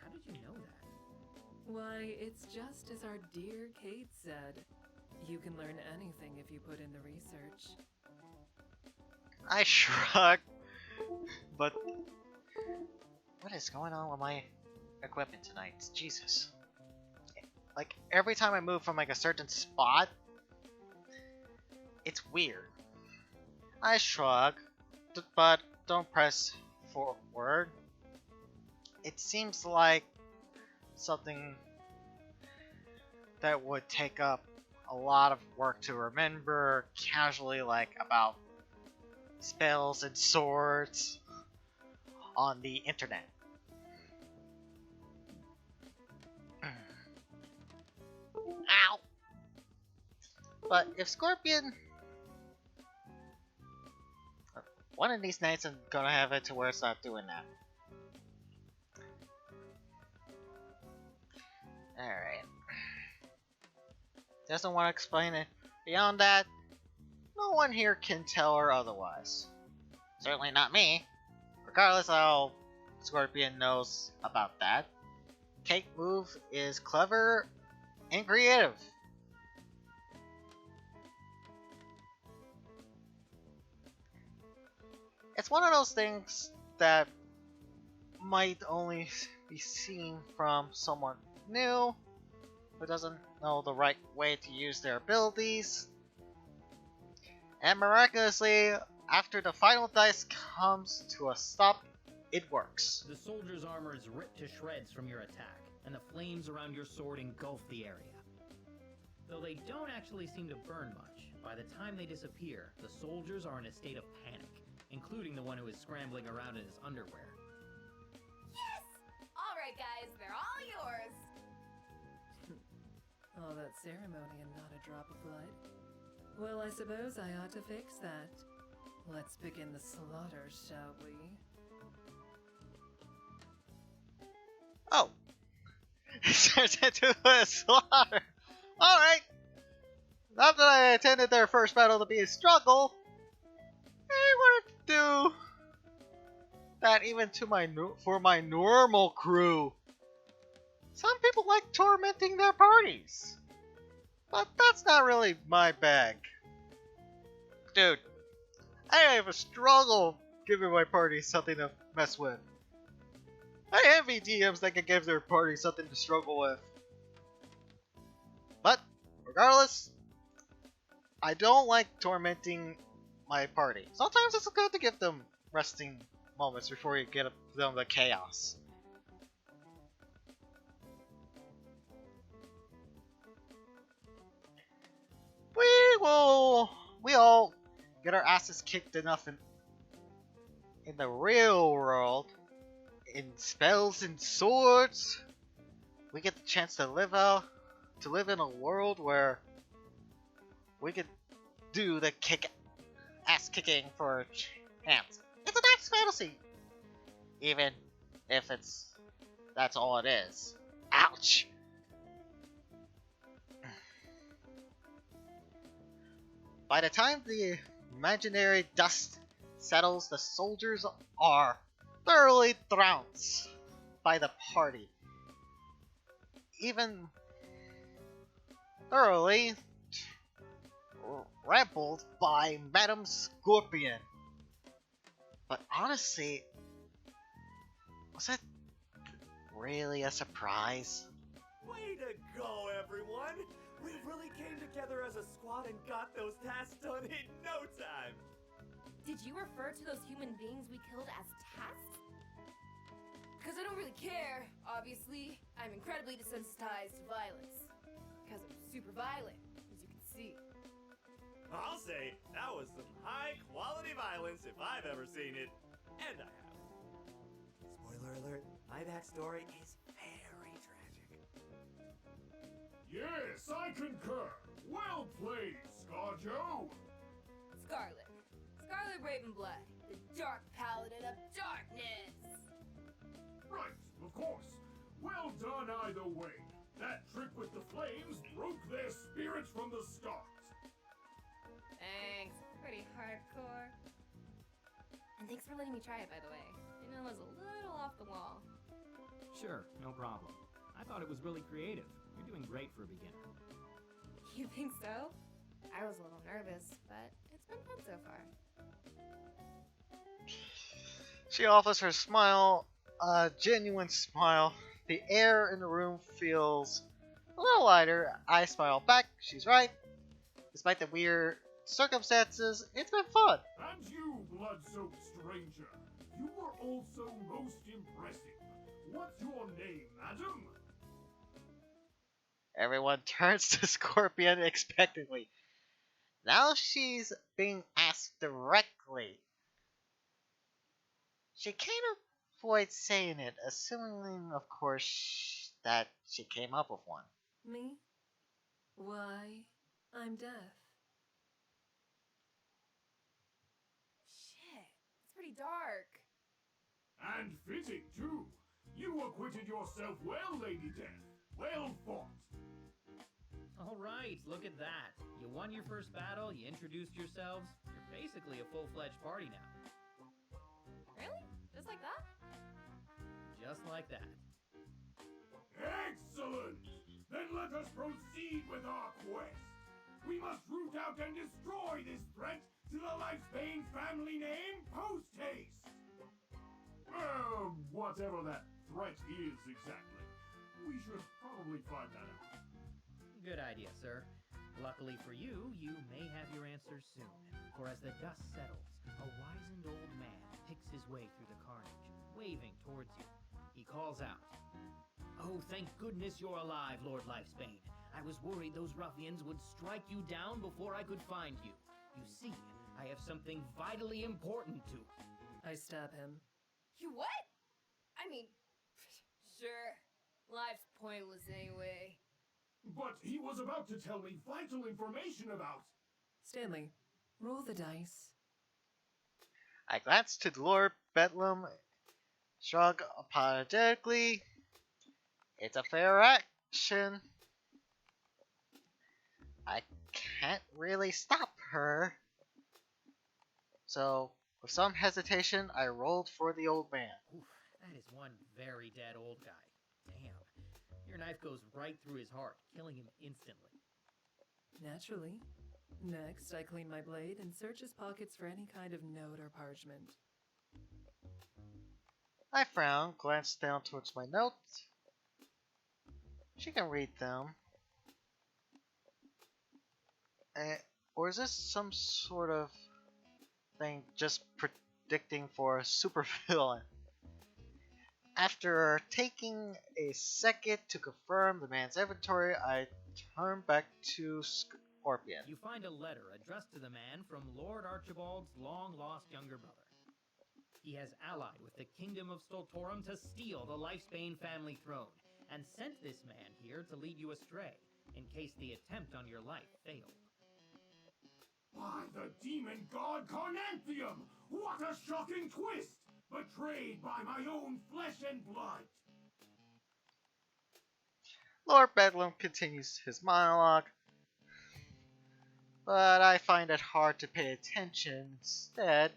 How did you know that? Why, it's just as our dear Kate said. You can learn anything if you put in the research. I shrug. But what is going on with my equipment tonight? Jesus. Like every time I move from like a certain spot, it's weird. I shrug, but don't press forward. It seems like something that would take up a lot of work to remember casually, like about spells and swords on the internet. Ow! But if Scorpion... One of these nights I'm gonna have it to where it's not doing that. Alright. Doesn't want to explain it. Beyond that, no one here can tell her otherwise. Certainly not me. Regardless how Scorpion knows about that. Cake move is clever and creative. It's one of those things that might only be seen from someone new who doesn't know the right way to use their abilities. And miraculously, after the final dice comes to a stop, it works. The soldier's armor is ripped to shreds from your attack, and the flames around your sword engulf the area. Though they don't actually seem to burn much, by the time they disappear, the soldiers are in a state of panic, including the one who is scrambling around in his underwear. Yes! Alright guys, they're all yours! All that ceremony and not a drop of blood? Well, I suppose I ought to fix that. Let's begin the slaughter, shall we? Oh! It turns into a slaughter! Alright! Not that I intended their first battle to be a struggle. I wanted to do that even to for my normal crew. Some people like tormenting their parties. But that's not really my bag. Dude, I have a struggle giving my party something to mess with. I envy DMs that can give their party something to struggle with. But, regardless, I don't like tormenting my party. Sometimes it's good to give them resting moments before you get them the chaos. We all get our asses kicked enough in the real world, in spells and swords. We get the chance to live in a world where we could do the ass kicking for a chance. It's a nice fantasy, even if that's all it is. Ouch. By the time the imaginary dust settles, the soldiers are thoroughly trounced by the party. Even thoroughly trampled by Madame Scorpion. But honestly, was that really a surprise? Way to go, everyone! We really came together as a squad and got those tasks done in no time! Did you refer to those human beings we killed as tasks? Because I don't really care, obviously. I'm incredibly desensitized to violence. Because I'm super violent, as you can see. I'll say, that was some high-quality violence if I've ever seen it. And I have. Spoiler alert, my backstory is very tragic. Yes, I concur. Well played, Scarjo. Scarlet. Scarlet Ravenblood, the Dark Paladin of Darkness. Right, of course. Well done either way. That trick with the flames broke their spirits from the start. Thanks. Pretty hardcore. And thanks for letting me try it, by the way. I know it was a little off the wall. Sure, no problem. I thought it was really creative. You're doing great for a beginner. You think so? I was a little nervous, but it's been fun so far. She offers her smile, a genuine smile. The air in the room feels a little lighter. I smile back. She's right. Despite the weird circumstances, it's been fun. And you, blood-soaked stranger, you were also most impressive. What's your name, madam? Everyone turns to Scorpion expectantly. Now she's being asked directly. She can't avoid saying it, assuming, of course, that she came up with one. Me? Why, I'm deaf. Shit, it's pretty dark. And fitting, too. You acquitted yourself well, Lady Death. Well fought. All right, look at that. You won your first battle, you introduced yourselves. You're basically a full-fledged party now. Really? Just like that? Just like that. Excellent! Then let us proceed with our quest. We must root out and destroy this threat to the Lifesbane family name post-haste. Whatever that threat is exactly. We should probably find that out. Good idea, sir. Luckily for you, you may have your answers soon. For as the dust settles, a wizened old man picks his way through the carnage, waving towards you. He calls out, "Oh, thank goodness you're alive, Lord Lifesbane. I was worried those ruffians would strike you down before I could find you. You see, I have something vitally important to..." I stab him. You what? I mean, sure. Life's pointless anyway. But he was about to tell me vital information about... Stanley, roll the dice. I glance to Lord Bedlam, shrug apologetically. It's a fair action. I can't really stop her. So, with some hesitation, I rolled for the old man. Oof, that is one very dead old guy. Damn. Your knife goes right through his heart, killing him instantly. Naturally. Next, I clean my blade and search his pockets for any kind of note or parchment. I frown, glance down towards my notes. She can read them. Or is this some sort of thing just predicting for a supervillain? After taking a second to confirm the man's inventory, I turn back to Scorpion. You find a letter addressed to the man from Lord Archibald's long-lost younger brother. He has allied with the Kingdom of Stoltorum to steal the Lifesbane family throne, and sent this man here to lead you astray, in case the attempt on your life failed. By the demon god Carnanthium! What a shocking twist! Betrayed by my own flesh and blood! Lord Bedlam continues his monologue, but I find it hard to pay attention. Instead,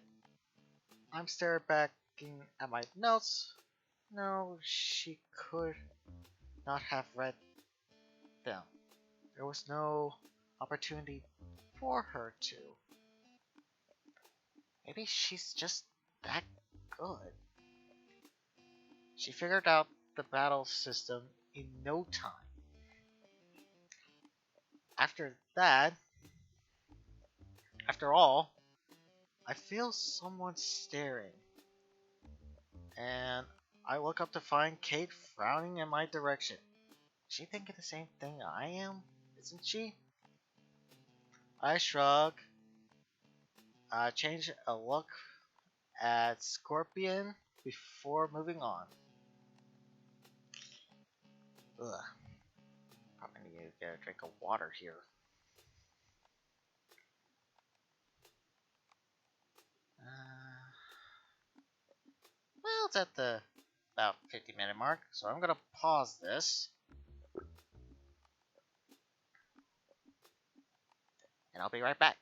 I'm staring back at my notes. No, she could not have read them. There was no opportunity for her to. Maybe she's just that good. She figured out the battle system in no time. After all, I feel someone staring. And I look up to find Kate frowning in my direction. Is she thinking the same thing I am? Isn't she? I shrug. I change a look at Scorpion. before moving on. Ugh. Probably need to get a drink of water here. Well, it's at the about 50-minute mark, so I'm gonna pause this. And I'll be right back.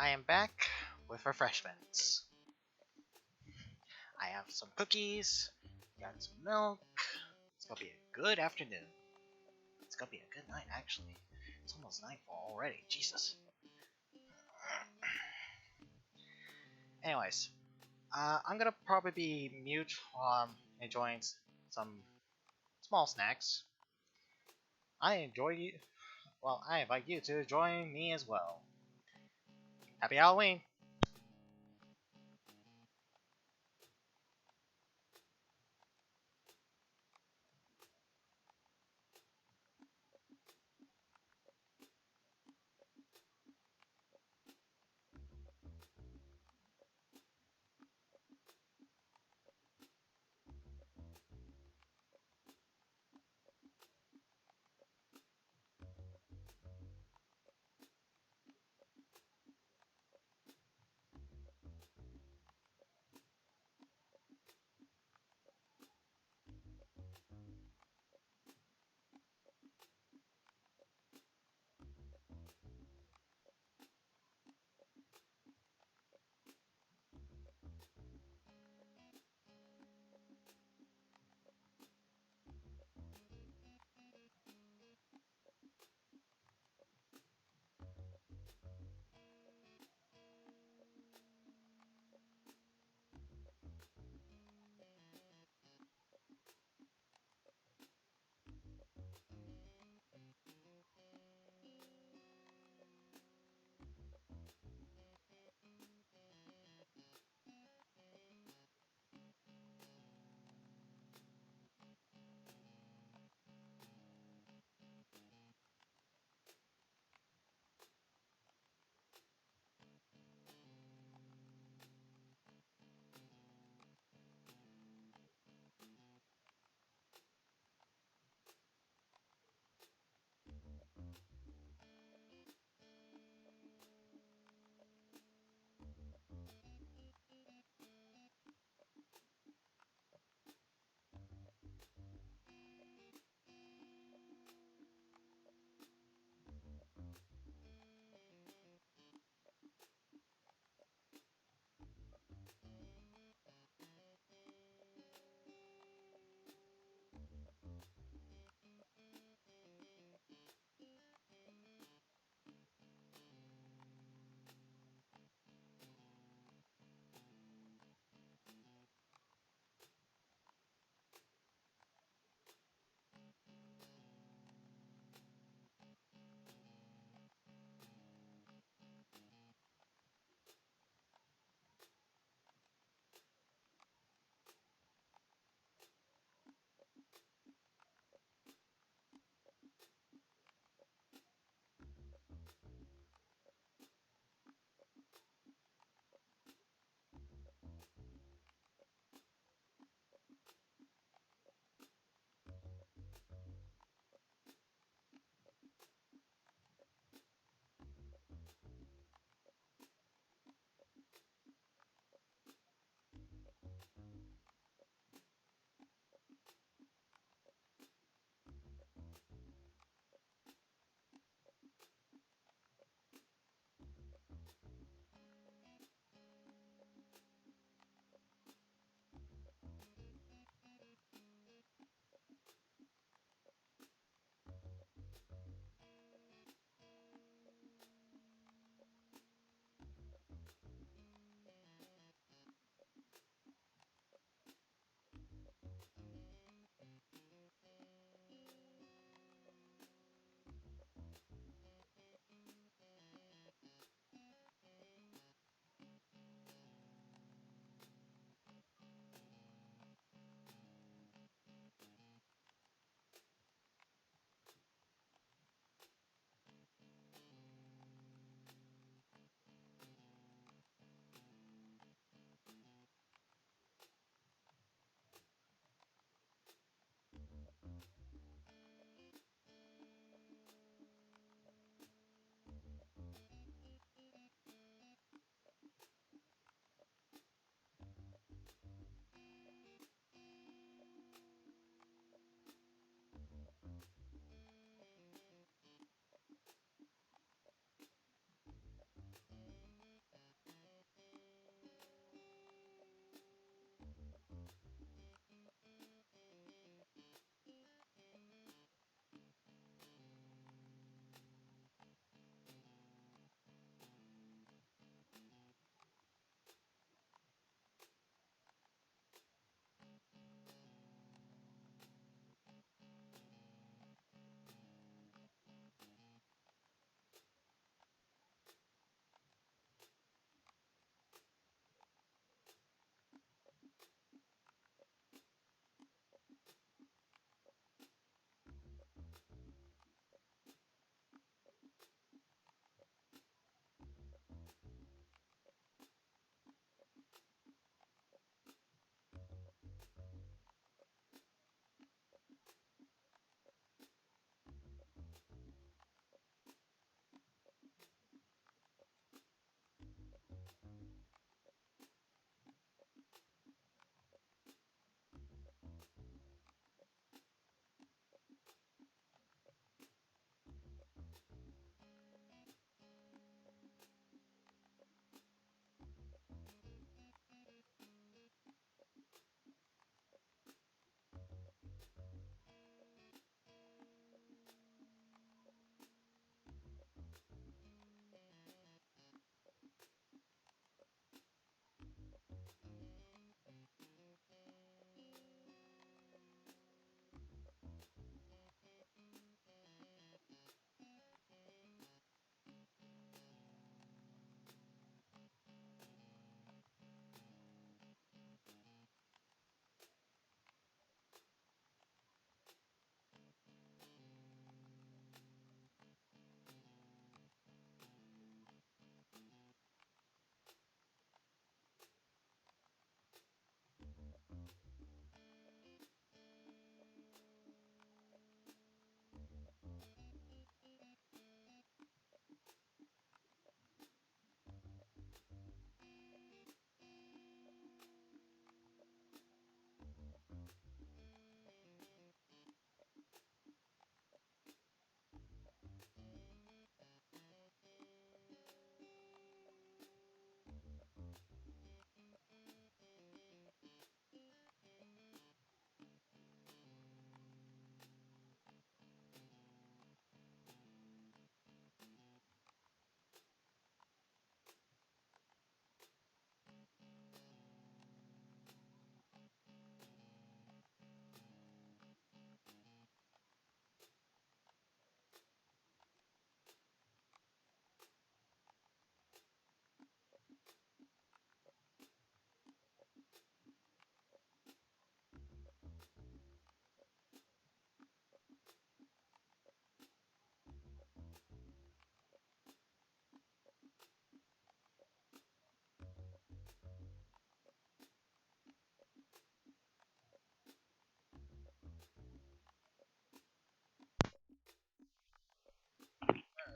I am back with refreshments. I have some cookies, got some milk. It's gonna be a good afternoon. It's gonna be a good night, actually. It's almost nightfall already. Jesus. Anyways, I'm gonna probably be mute while I'm enjoying some small snacks. I enjoy you. Well, I invite you to join me as well. Happy Halloween!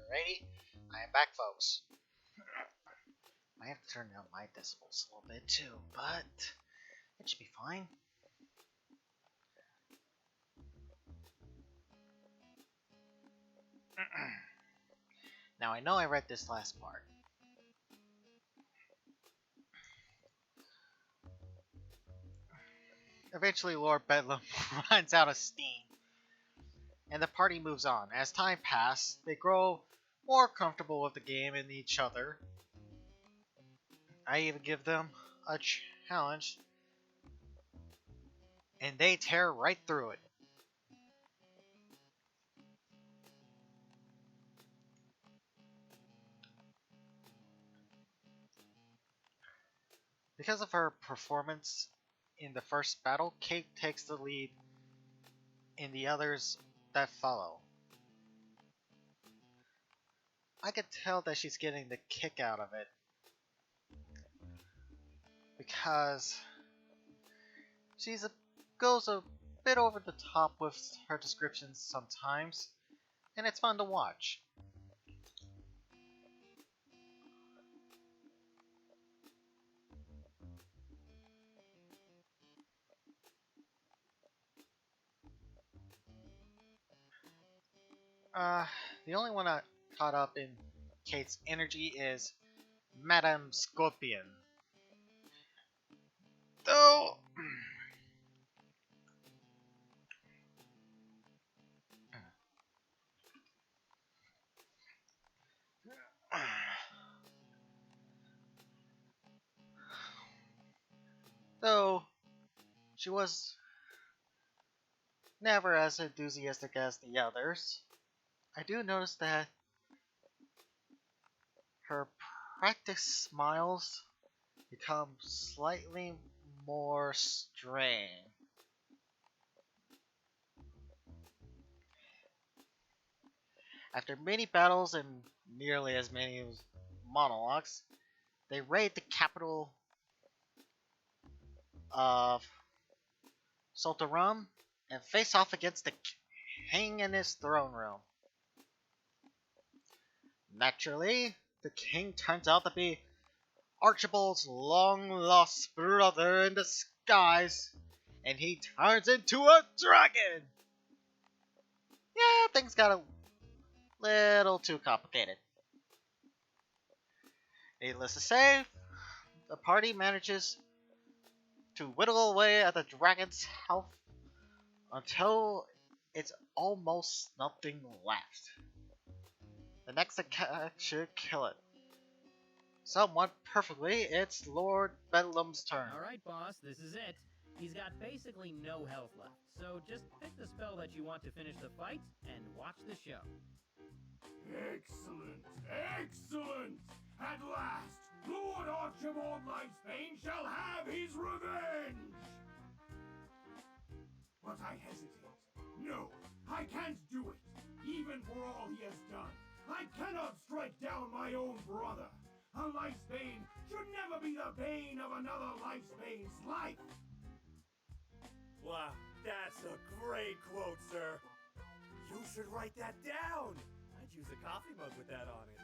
Alrighty, I am back, folks. I have to turn down my decibels a little bit too, but it should be fine. Now I know I read this last part. Eventually Lord Bedlam runs out of steam, and the party moves on. As time passes, they grow more comfortable with the game and each other. I even give them a challenge, and they tear right through it. Because of her performance in the first battle, Kate takes the lead in the others that follow. I could tell that she's getting the kick out of it, because she goes a bit over the top with her descriptions sometimes, and it's fun to watch. The only one I caught up in Kate's energy is Madame Scorpion. Though though she was never as enthusiastic as the others, I do notice that her practiced smiles become slightly more strained. After many battles and nearly as many monologues, they raid the capital of Soltarum and face off against the king in his throne room. Naturally, the king turns out to be Archibald's long-lost brother in disguise, and he turns into a dragon! Yeah, things got a little too complicated. Needless to say, the party manages to whittle away at the dragon's health until it's almost nothing left. The next attack should kill it. Somewhat perfectly, it's Lord Bedlam's turn. Alright, boss, this is it. He's got basically no health left, so just pick the spell that you want to finish the fight and watch the show. Excellent! Excellent! At last, Lord Archibald Lifesbane shall have his revenge! But I hesitate. No, I can't do it. Even for all he has done, I cannot strike down my own brother. A Lifesbane should never be the bane of another Lifesbane's life. Wow, that's a great quote, sir. You should write that down. I'd use a coffee mug with that on it.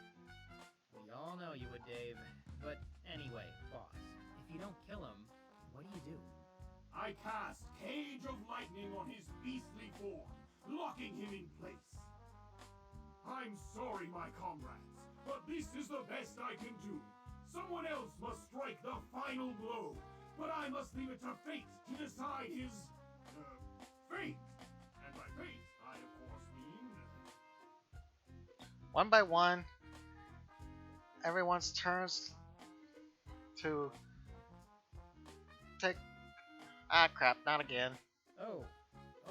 We all know you would, Dave. But anyway, boss, if you don't kill him, what do? I cast Cage of Lightning on his beastly form, locking him in place. I'm sorry, my comrades, but this is the best I can do. Someone else must strike the final blow, but I must leave it to fate to decide his, fate. And by fate, I of course mean... One by one, everyone's turns to take... Ah, crap, not again. Oh,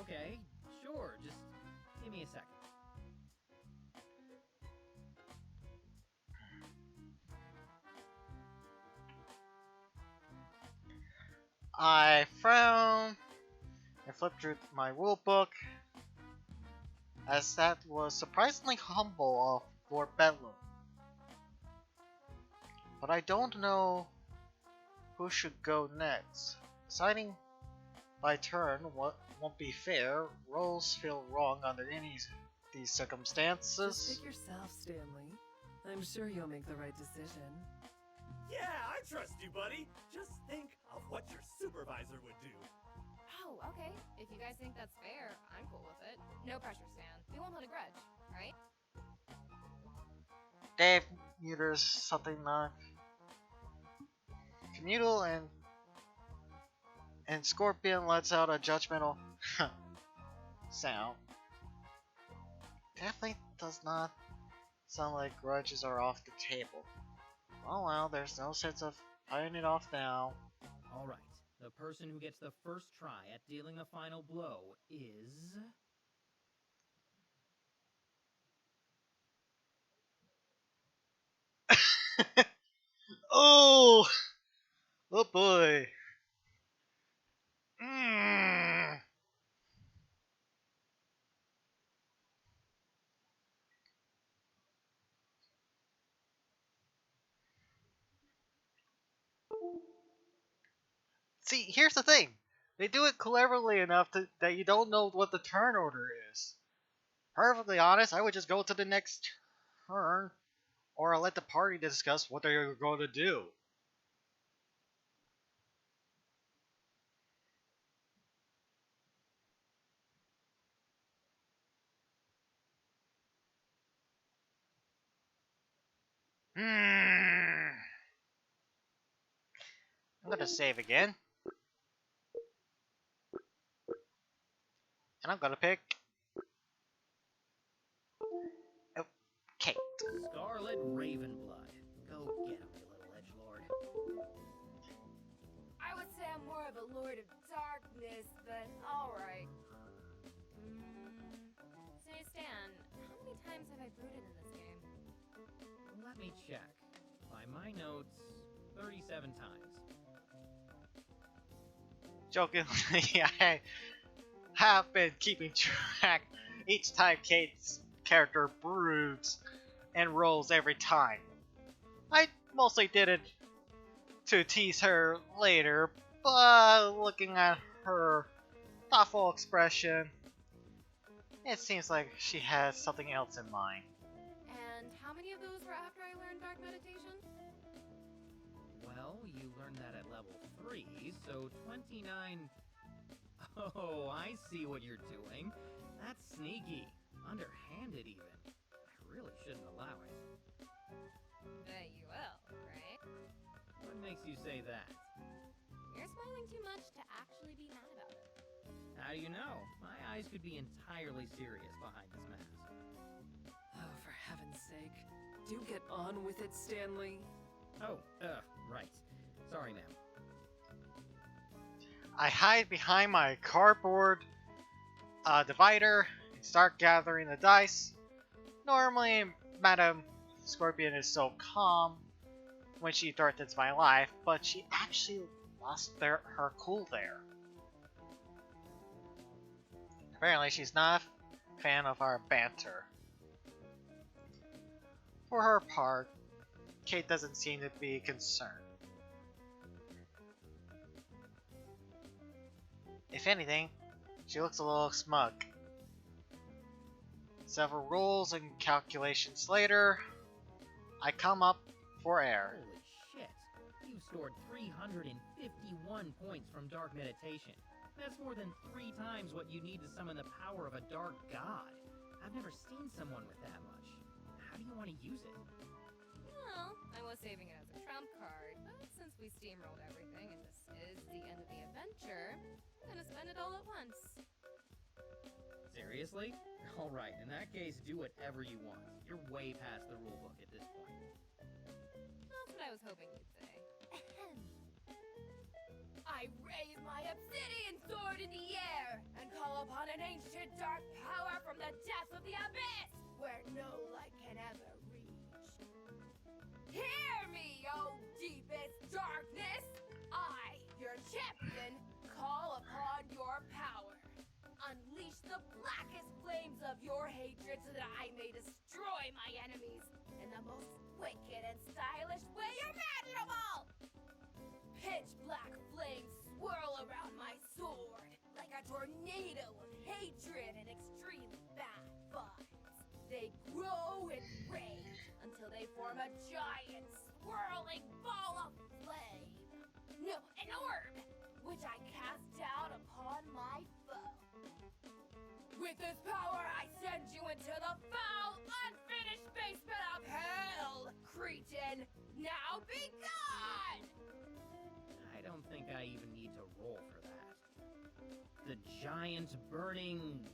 okay, sure, just give me a second. I frown and flip through my rule book, as that was surprisingly humble of Lord Bedlam. But I don't know who should go next. Deciding by turn what won't be fair. Rolls feel wrong under any these Just circumstances. pick yourself, Stanley. I'm sure you'll make the right decision. Yeah, I trust you, buddy. Just think of what your supervisor would do. Oh, okay. If you guys think that's fair, I'm cool with it. No pressure, Stan. We won't hold a grudge, right? Dave mutters something communal and Scorpion lets out a judgmental sound. Definitely does not sound like grudges are off the table. Oh well, there's no sense of fighting it off now. Alright, the person who gets the first try at dealing the final blow is... Oh! Oh boy. Mm. See, here's the thing. They do it cleverly enough that you don't know what the turn order is. Perfectly honest, I would just go to the next turn, or I'll let the party discuss what they're going to do. I'm gonna save again. And I'm gonna pick... Oh, Kate. Scarlet Ravenblood. Go get him, you little edgelord. I would say I'm more of a Lord of Darkness, but alright. Say, Stan, how many times have I brooded in this game? Let me check. By my notes, 37 times. Jokingly, I have been keeping track each time Kate's character broods and rolls every time. I mostly did it to tease her later, but looking at her thoughtful expression, it seems like she has something else in mind. And how many of those were after I learned Dark Meditation? Well, you learned that at level 3, so 29... Oh, I see what you're doing. That's sneaky. Underhanded, even. I really shouldn't allow it. Bet you will, right? What makes you say that? You're smiling too much to actually be mad about it. How do you know? My eyes could be entirely serious behind this mask. Oh, for heaven's sake. Do get on with it, Stanley. Oh, right. Sorry, ma'am. I hide behind my cardboard divider and start gathering the dice. Normally, Madam Scorpion is so calm when she threatens my life, but she actually lost her cool there. Apparently, she's not a fan of our banter. For her part, Kate doesn't seem to be concerned. If anything, she looks a little smug. Several rolls and calculations later, I come up for air. Holy shit. You've scored 351 points from Dark Meditation. That's more than 3 times what you need to summon the power of a dark god. I've never seen someone with that much. How do you want to use it? Well, I was saving it as a trump card, but since we steamrolled everything and this is the end of the adventure, I'm gonna spend it all at once. Seriously? Alright, in that case, do whatever you want. You're way past the rulebook at this point. That's what I was hoping you'd say. I raise my obsidian sword in the air and call upon an ancient dark power from the depths of the abyss, where no light can ever reach. Hear me, O deepest darkness! I, your champion, call upon your power. Unleash the blackest flames of your hatred so that I may destroy my enemies in the most wicked and stylish way imaginable! Pitch black flames swirl around my sword like a tornado of hatred and extremely bad vibes. they form a giant, swirling ball of flame. No, an orb, which I cast down upon my foe. With this power, I send you into the foul, unfinished basement of hell, Cretin. Now be gone! I don't think I even need to roll for that. The giant burning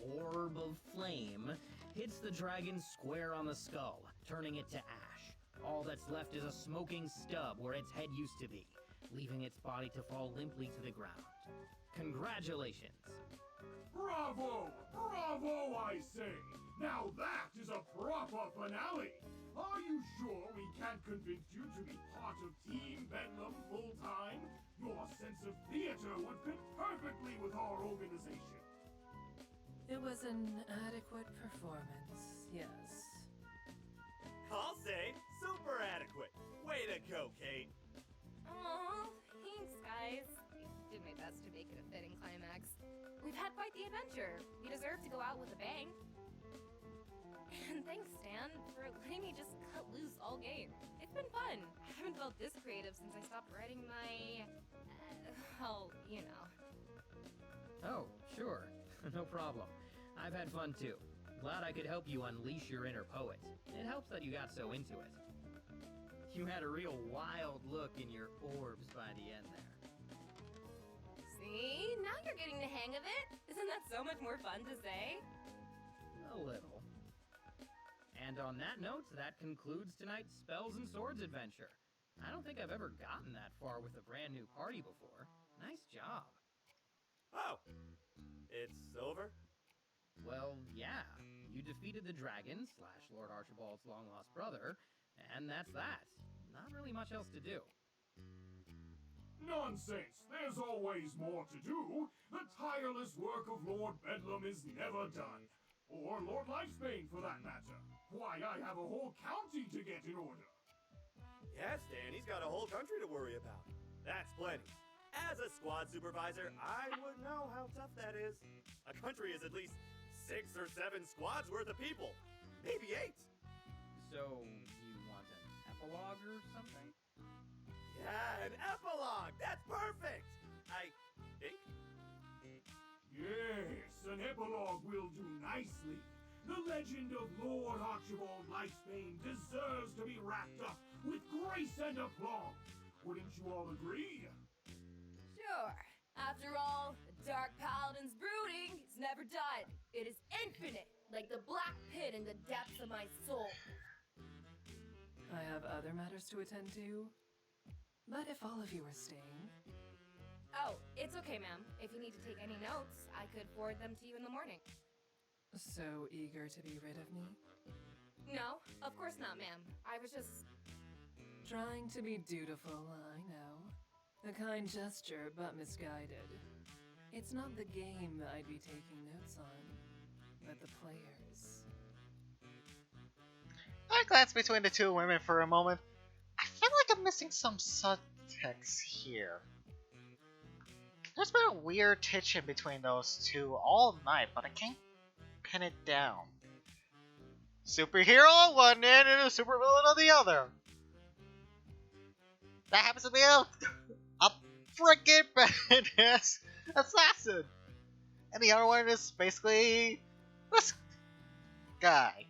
orb of flame hits the dragon square on the skull, turning it to ash. All that's left is a smoking stub where its head used to be, leaving its body to fall limply to the ground. Congratulations! Bravo! Bravo, I say! Now that is a proper finale! Are you sure we can't convince you to be part of Team Bedlam full-time? Your sense of theater would fit perfectly with our organization. It was an adequate performance, yes. I'll say super adequate. Way to go, Kate. Aw, thanks, guys. I did my best to make it a fitting climax. We've had quite the adventure. We deserve to go out with a bang. And thanks, Stan, for letting me just cut loose all game. It's been fun. I haven't felt this creative since I stopped writing my... well, you know. Oh, sure. No problem. I've had fun too. Glad I could help you unleash your inner poet. It helps that you got so into it. You had a real wild look in your orbs by the end there. See? Now you're getting the hang of it. Isn't that so much more fun to say? A little. And on that note, that concludes tonight's Spells and Swords adventure. I don't think I've ever gotten that far with a brand new party before. Nice job. Oh, it's over? Well, yeah. You defeated the dragon / Lord Archibald's long-lost brother, and that's that. Not really much else to do. Nonsense! There's always more to do. The tireless work of Lord Bedlam is never done. Or Lord Lifesbane, for that matter. Why, I have a whole county to get in order. Yes, Dan, he's got a whole country to worry about. That's plenty. As a squad supervisor, I would know how tough that is. A country is at least 6 or 7 squads worth of people. Maybe 8. So, you want an epilogue or something? Yeah, an epilogue! That's perfect! I think. Yes, an epilogue will do nicely. The legend of Lord Archibald Lifesbane deserves to be wrapped up with grace and aplomb. Wouldn't you all agree? Sure. After all, the Dark Paladin's brooding is never done. It is infinite, like the black pit in the depths of my soul. I have other matters to attend to. But if all of you are staying... Oh, it's okay, ma'am. If you need to take any notes, I could forward them to you in the morning. So eager to be rid of me? No, of course not, ma'am. I was just... Trying to be dutiful, I know. A kind gesture, but misguided. It's not the game I'd be taking notes on, but the players. I glance between the two women for a moment. I feel like I'm missing some subtext here. There's been a weird tension between those two all night, but I can't pin it down. Superhero on one end and a supervillain on the other. That happens to be a freaking badass assassin. And the other one is basically this guy.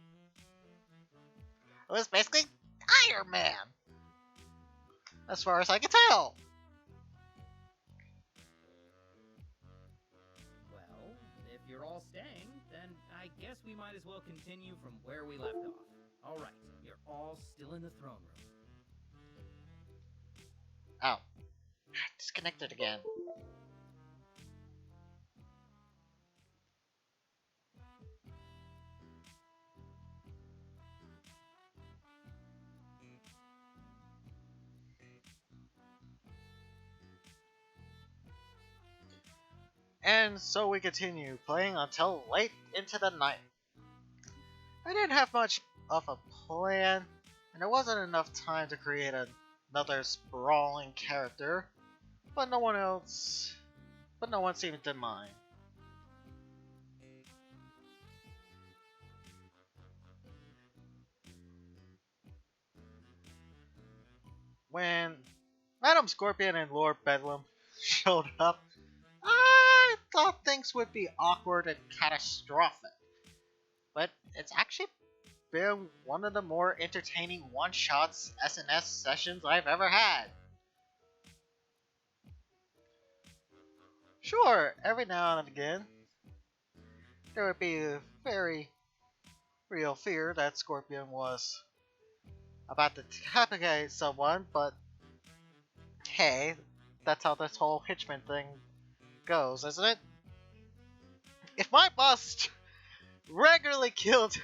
It was basically Iron Man. As far as I can tell. Well, if you're all staying, then I guess we might as well continue from where we left off. Alright, you're all still in the throne room. Oh. Disconnected again. And so we continue playing until late into the night. I didn't have much of a plan, and there wasn't enough time to create another sprawling character, but no one seemed to mind. when Madam Scorpion and Lord Bedlam showed up, I thought things would be awkward and catastrophic. But it's actually been one of the more entertaining one-shots SNS sessions I've ever had. Sure, every now and again, there would be a very real fear that Scorpion was about to decapitate someone, but hey, that's how this whole Henchman thing goes, isn't it? If my boss regularly killed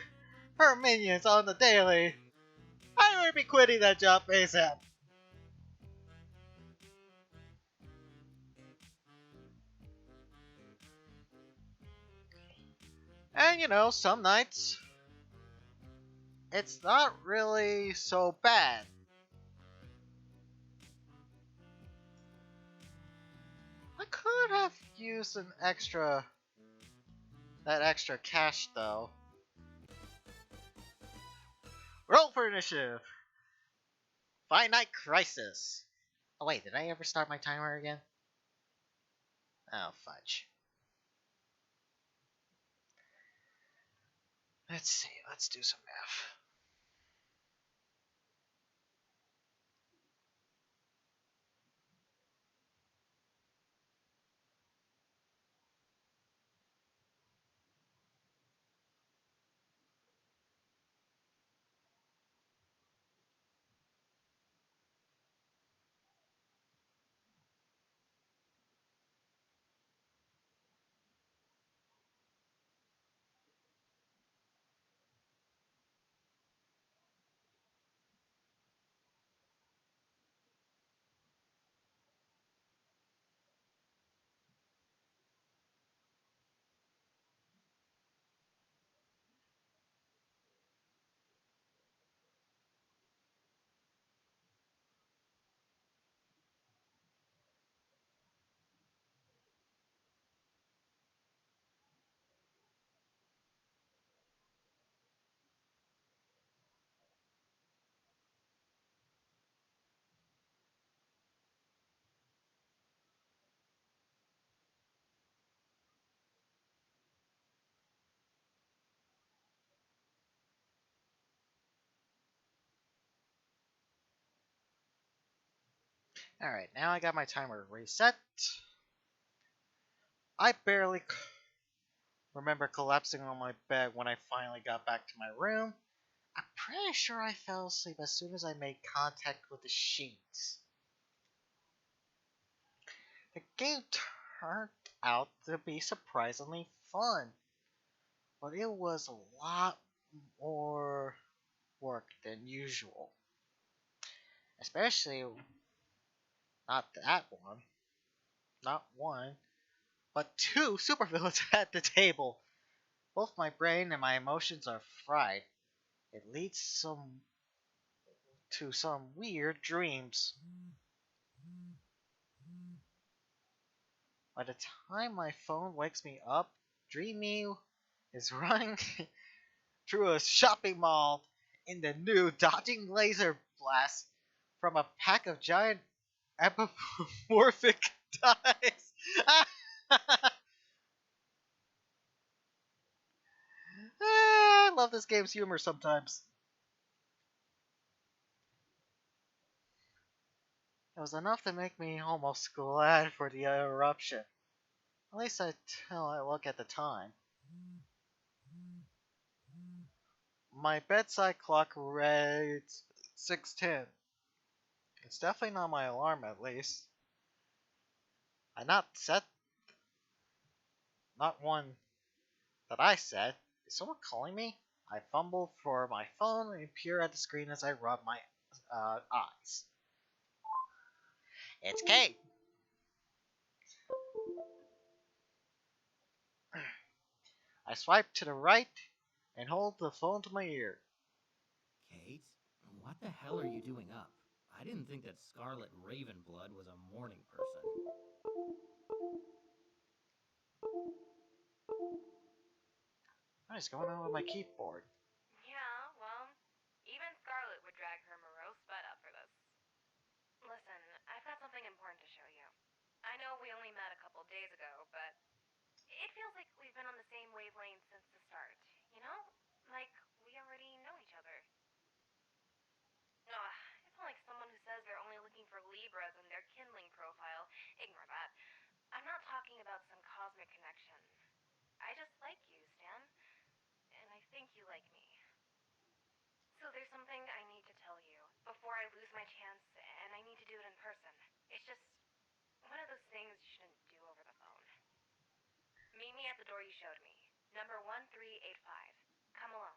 her minions on the daily, I would be quitting that job ASAP. And you know, some nights, it's not really so bad. I could have used that extra cash though. Roll for initiative. Finite Crisis. Oh wait, did I ever start my timer again? Oh fudge. Let's see, let's do some math. Alright, now I got my timer reset. I barely remember collapsing on my bed when I finally got back to my room. I'm pretty sure I fell asleep as soon as I made contact with the sheets. The game turned out to be surprisingly fun, but it was a lot more work than usual. Especially not that one, not one, but two supervillains at the table. Both my brain and my emotions are fried. It leads to some weird dreams. By the time my phone wakes me up, Dreamy is running through a shopping mall in the new dodging laser blast from a pack of giant anthropomorphic dice. I love this game's humor sometimes. It was enough to make me almost glad for the eruption. At least until I look at the time. My bedside clock read 6:10. It's definitely not my alarm, at least. I not one that I set. Is someone calling me? I fumble for my phone and peer at the screen as I rub my eyes. It's Kate. I swipe to the right and hold the phone to my ear. Kate, what the hell are you doing up? I didn't think that Scarlet Ravenblood was a morning person. What is going on with my keyboard? Yeah, well, even Scarlet would drag her morose butt up for this. know we only met a couple days ago, but it feels like we've been on the same wavelength since the start. You know? Like we already know each other. Ugh, I sound like someone who says they're only looking for Libras in their kindling profile. Ignore that. I'm not talking about some cosmic connection. I just like you, Stan. And I think you like me. So there's something I need to tell you before I lose my chance, and I need to do it in person. It's just one of those things you shouldn't do over the phone. Meet me at the door you showed me. Number 1385. Come along.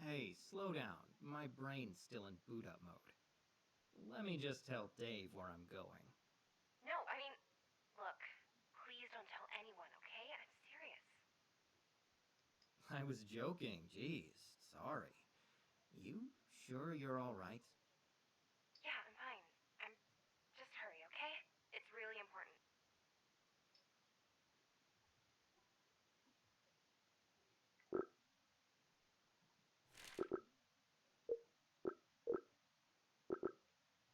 Hey, slow down. My brain's still in boot up mode. Let me just tell Dave where I'm going. No, I mean, look, please don't tell anyone, okay? I'm serious. I was joking, jeez. Sorry. You sure you're alright? Yeah, I'm fine. Just hurry, okay? It's really important.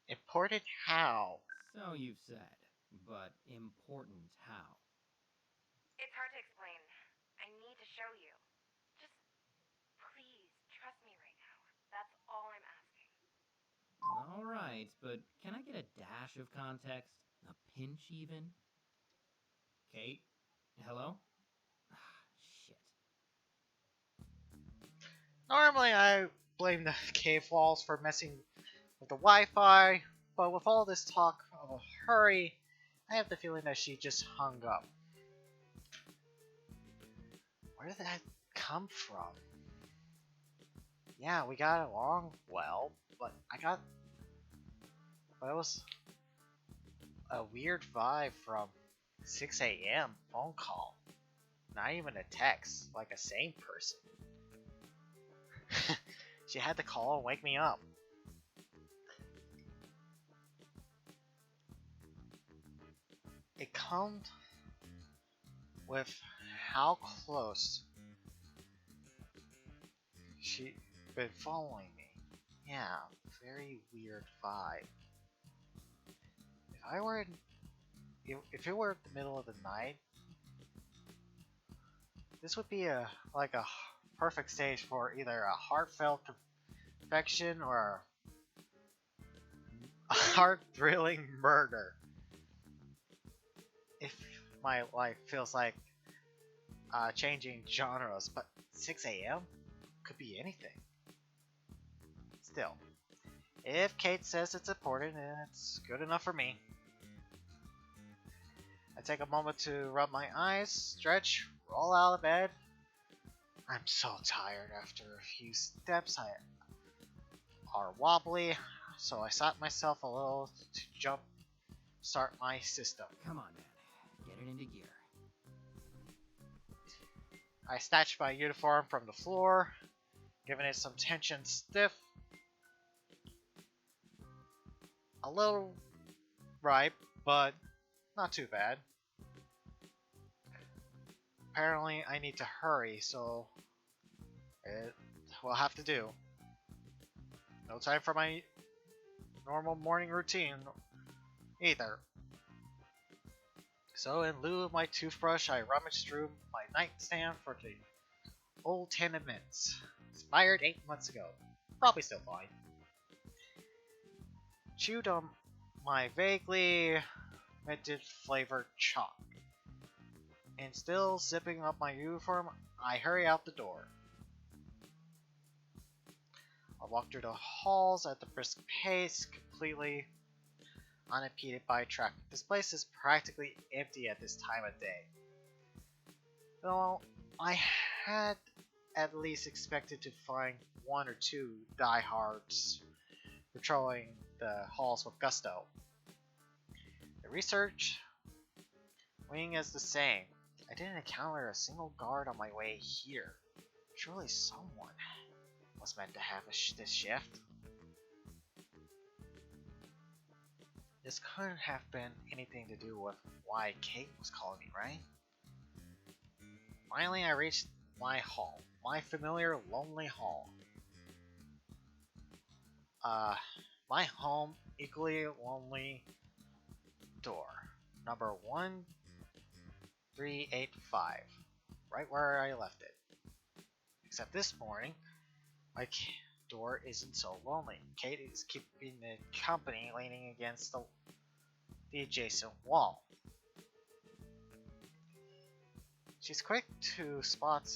Important how? So you've said, but important how? It's hard to explain. I need to show you. Just please trust me right now. That's all I'm asking. Alright, but can I get a dash of context? A pinch even? Kate? Hello? Shit. Normally I blame the cave walls for messing with the Wi-Fi, but with all this talk of a hurry, I have the feeling that she just hung up. Where did that come from? Yeah, we got along well, but it was a weird vibe from 6 a.m. phone call. Not even a text, like a sane person. She had to call and wake me up. It comes with how close she been following me. Yeah, very weird vibe. If it were the middle of the night, this would be a perfect stage for either a heartfelt confection or a heart-thrilling murder. If my life feels like changing genres, but 6 a.m. could be anything. Still, if Kate says it's important, it's good enough for me. I take a moment to rub my eyes, stretch, roll out of bed. I'm so tired after a few steps are wobbly, so I sat myself a little to jump start my system. Come on, man. Get it into gear. I snatched my uniform from the floor, giving it some tension stiff. A little ripe, but not too bad. Apparently I need to hurry, so it will have to do. No time for my normal morning routine either. So in lieu of my toothbrush, I rummaged through my nightstand for the old tin and mints. Expired 8 months ago. Probably still fine. Chewed on my vaguely minted flavored chalk. And still zipping up my uniform, I hurry out the door. I walk through the halls at a brisk pace, completely unimpeded by traffic. This place is practically empty at this time of day. Though I had at least expected to find one or two diehards patrolling the halls with gusto. The research wing is the same. I didn't encounter a single guard on my way here. Surely someone was meant to have this shift. This couldn't have been anything to do with why Kate was calling me, right? Finally, I reached my hall. My familiar lonely hall. My home, equally lonely door. number 1385, right where I left it. Except this morning, my door isn't so lonely. Kate is keeping the company leaning against the adjacent wall. She's quick to spot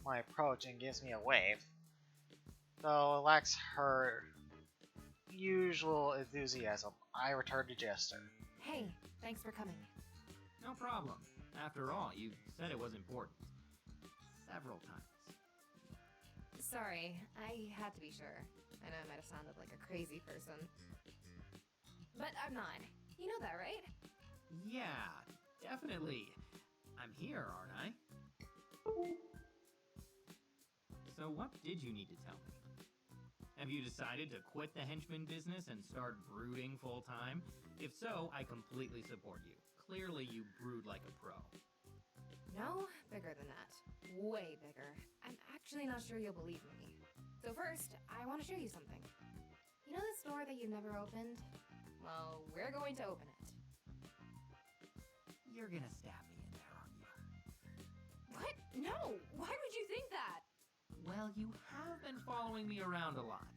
my approach and gives me a wave, though it lacks her usual enthusiasm. I return the gesture. Hey, thanks for coming. No problem. After all, you said it was important. Several times. Sorry, I had to be sure. I know I might have sounded like a crazy person. But I'm not. You know that, right? Yeah, definitely. I'm here, aren't I? So what did you need to tell me? Have you decided to quit the henchman business and start brooding full-time? If so, I completely support you. Clearly you brood like a pro. No, bigger than that. Way bigger. I'm actually not sure you'll believe me. So first, I want to show you something. You know this door that you've never opened? Well, we're going to open it. You're gonna stab me in there, aren't you? What? No! Why would you think that? Well, you have been following me around a lot.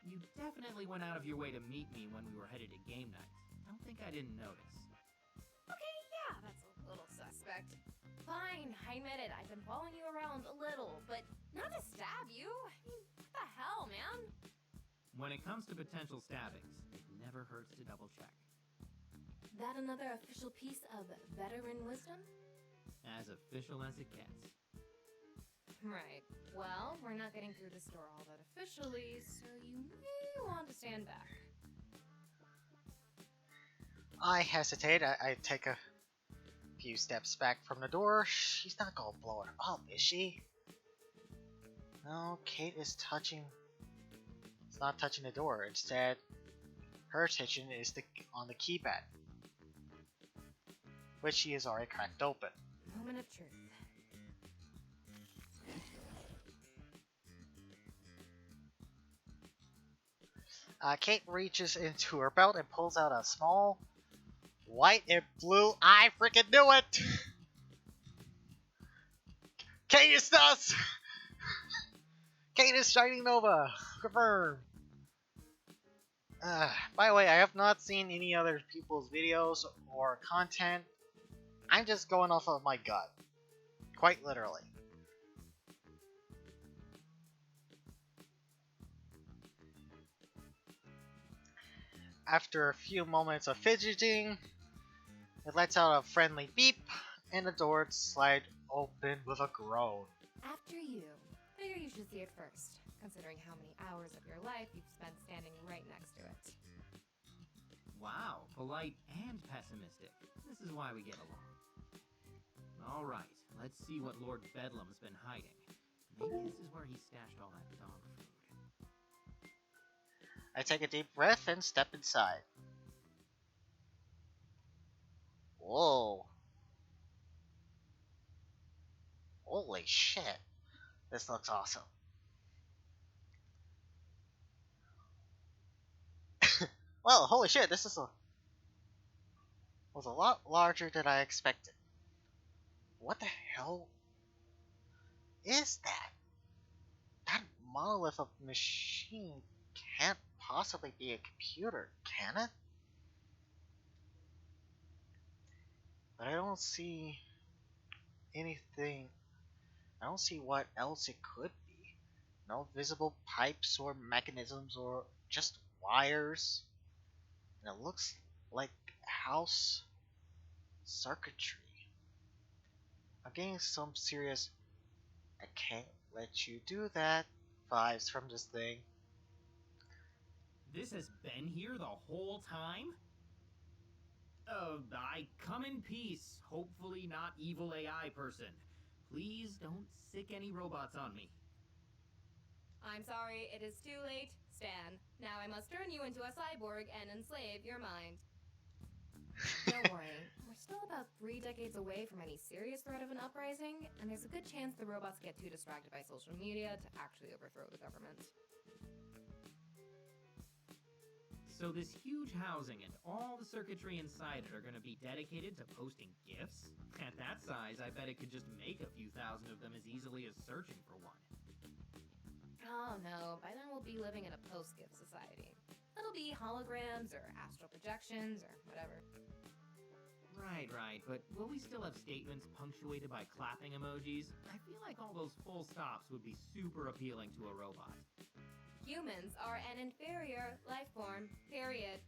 You definitely went out of your way to meet me when we were headed to game night. Don't think I didn't notice. Okay, yeah, that's a little suspect. Fine, I admit it. I've been following you around a little, but not to stab you. I mean, what the hell, man? When it comes to potential stabbings, it never hurts to double check. That another official piece of veteran wisdom? As official as it gets. Right. Well, we're not getting through this door all that officially, so you may want to stand back. I hesitate. I take a few steps back from the door. She's not gonna blow it up, is she? No, Kate is touching. It's not touching the door. Instead, her attention is on the keypad, which she has already cracked open. Moment of truth. Kate reaches into her belt and pulls out a small white and blue. I freaking knew it! Kate is us! Kate is Shining Nova! Confirm! By the way, I have not seen any other people's videos or content. I'm just going off of my gut. Quite literally. After a few moments of fidgeting, it lets out a friendly beep, and the door slides open with a groan. After you. Figure you should see it first, considering how many hours of your life you've spent standing right next to it. Wow, polite and pessimistic. This is why we get along. Alright, let's see what Lord Bedlam's been hiding. Maybe this is where he stashed all that dog food. I take a deep breath and step inside. Whoa. Holy shit. This looks awesome. Well, holy shit, this is was a lot larger than I expected. What the hell is that? That monolith of machine can't possibly be a computer, can it? But I don't see anything. I don't see what else it could be. No visible pipes or mechanisms or just wires. And it looks like house circuitry. I'm getting some serious I can't let you do that vibes from this thing. This has been here the whole time? I come in peace. Hopefully not evil AI person. Please don't sick any robots on me. I'm sorry, it is too late. Stan, now I must turn you into a cyborg and enslave your mind. Don't worry, we're still about 3 decades away from any serious threat of an uprising, and there's a good chance the robots get too distracted by social media to actually overthrow the government. So this huge housing and all the circuitry inside it are gonna be dedicated to posting GIFs? At that size, I bet it could just make a few thousand of them as easily as searching for one. Oh no, by then we'll be living in a post-gift society. It'll be holograms or astral projections or whatever. Right, but will we still have statements punctuated by clapping emojis? I feel like all those full stops would be super appealing to a robot. Humans are an inferior life form, period.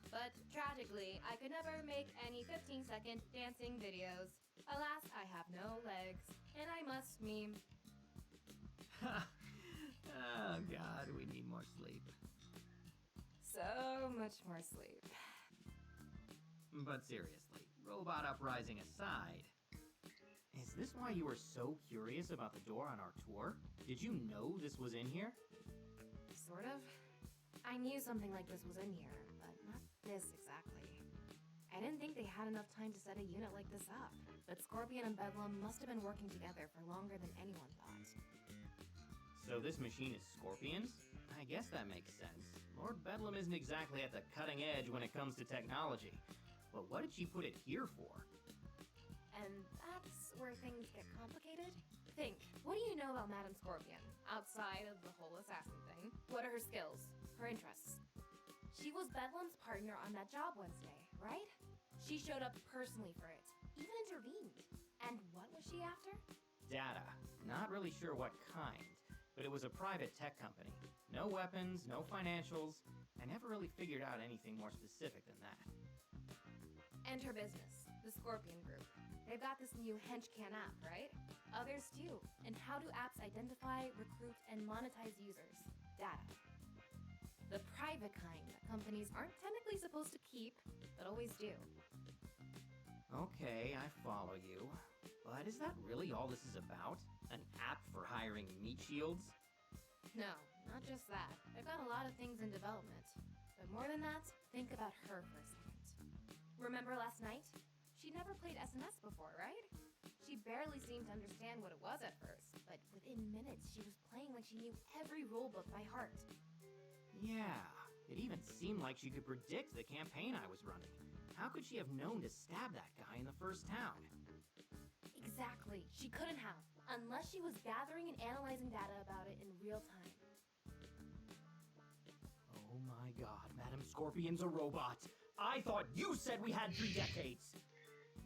But tragically, I could never make any 15-second dancing videos. Alas, I have no legs, and I must meme. Oh god, we need more sleep. So much more sleep. But seriously, robot uprising aside, is this why you were so curious about the door on our tour? Did you know this was in here? Sort of. I knew something like this was in here, but not this exactly. I didn't think they had enough time to set a unit like this up, but Scorpion and Bedlam must have been working together for longer than anyone thought. So this machine is Scorpion's? I guess that makes sense. Lord Bedlam isn't exactly at the cutting edge when it comes to technology. But what did she put it here for? And that's where things get complicated. Think, what do you know about Madame Scorpion, outside of the whole assassin thing? What are her skills? Her interests? She was Bedlam's partner on that job Wednesday, right? She showed up personally for it, even intervened. And what was she after? Data. Not really sure what kind, but it was a private tech company. No weapons, no financials. I never really figured out anything more specific than that. And her business, the Scorpion Group. They've got this new Henchman app, right? Others too. And how do apps identify, recruit, and monetize users? Data. The private kind that companies aren't technically supposed to keep, but always do. Okay, I follow you. But is that really all this is about? An app for hiring meat shields? No, not just that. They've got a lot of things in development. But more than that, think about her for a second. Remember last night? She'd never played SNS before, right? She barely seemed to understand what it was at first, but within minutes she was playing like she knew every rulebook by heart. Yeah, it even seemed like she could predict the campaign I was running. How could she have known to stab that guy in the first town? Exactly. She couldn't have, unless she was gathering and analyzing data about it in real time. Oh my god, Madame Scorpion's a robot! I thought you said we had 3 decades!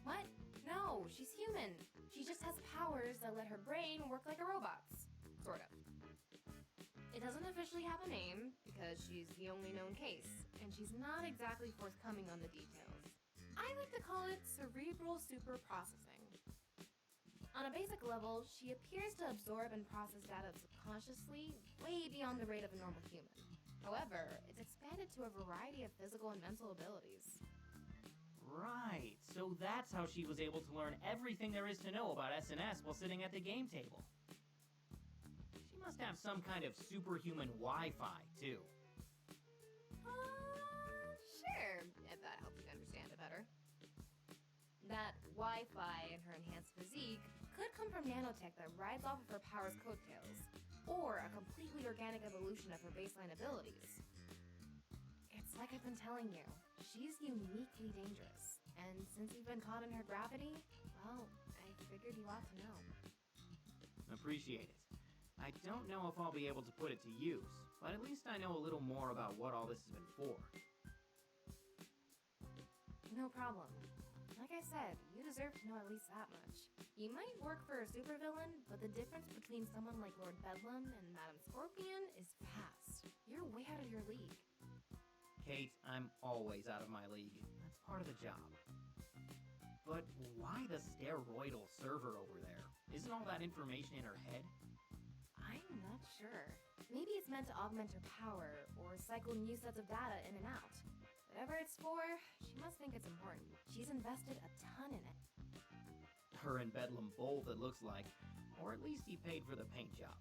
What? No, she's human. She just has powers that let her brain work like a robot's. Sort of. It doesn't officially have a name, because she's the only known case, and she's not exactly forthcoming on the details. I like to call it cerebral super processing. On a basic level, she appears to absorb and process data subconsciously, way beyond the rate of a normal human. However, it's expanded to a variety of physical and mental abilities. Right, so that's how she was able to learn everything there is to know about SNS while sitting at the game table. She must have some kind of superhuman Wi-Fi, too. Sure, if that helps you understand it better. That Wi-Fi and her enhanced physique could come from nanotech that rides off of her power's coattails, or a completely organic evolution of her baseline abilities. It's like I've been telling you, she's uniquely dangerous, and since you've been caught in her gravity, well, I figured you ought to know. Appreciate it. I don't know if I'll be able to put it to use, but at least I know a little more about what all this has been for. No problem. Like I said, you deserve to know at least that much. You might work for a supervillain, but the difference between someone like Lord Bedlam and Madame Scorpion is vast. You're way out of your league. Kate, I'm always out of my league. That's part of the job. But why the steroidal server over there? Isn't all that information in her head? I'm not sure. Maybe it's meant to augment her power, or cycle new sets of data in and out. Whatever it's for, she must think it's important. She's invested a ton in it. Her and Bedlam both, it looks like. Or at least he paid for the paint job.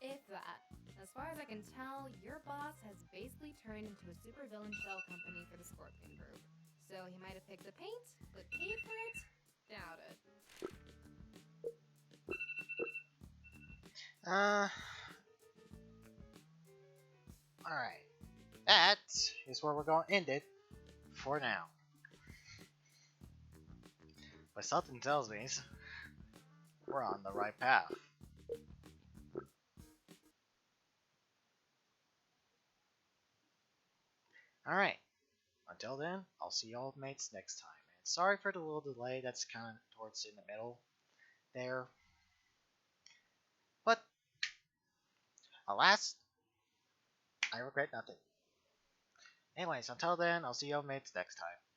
If that. As far as I can tell, your boss has basically turned into a supervillain shell company for the Scorpion Group. So he might have picked the paint, but paid for it? Doubt it. Alright. is where we're going to end it for now. But something tells me we're on the right path. Alright, until then, I'll see y'all mates next time. And sorry for the little delay that's kind of towards in the middle there. But, alas, I regret nothing. Anyways, until then, I'll see y'all mates next time.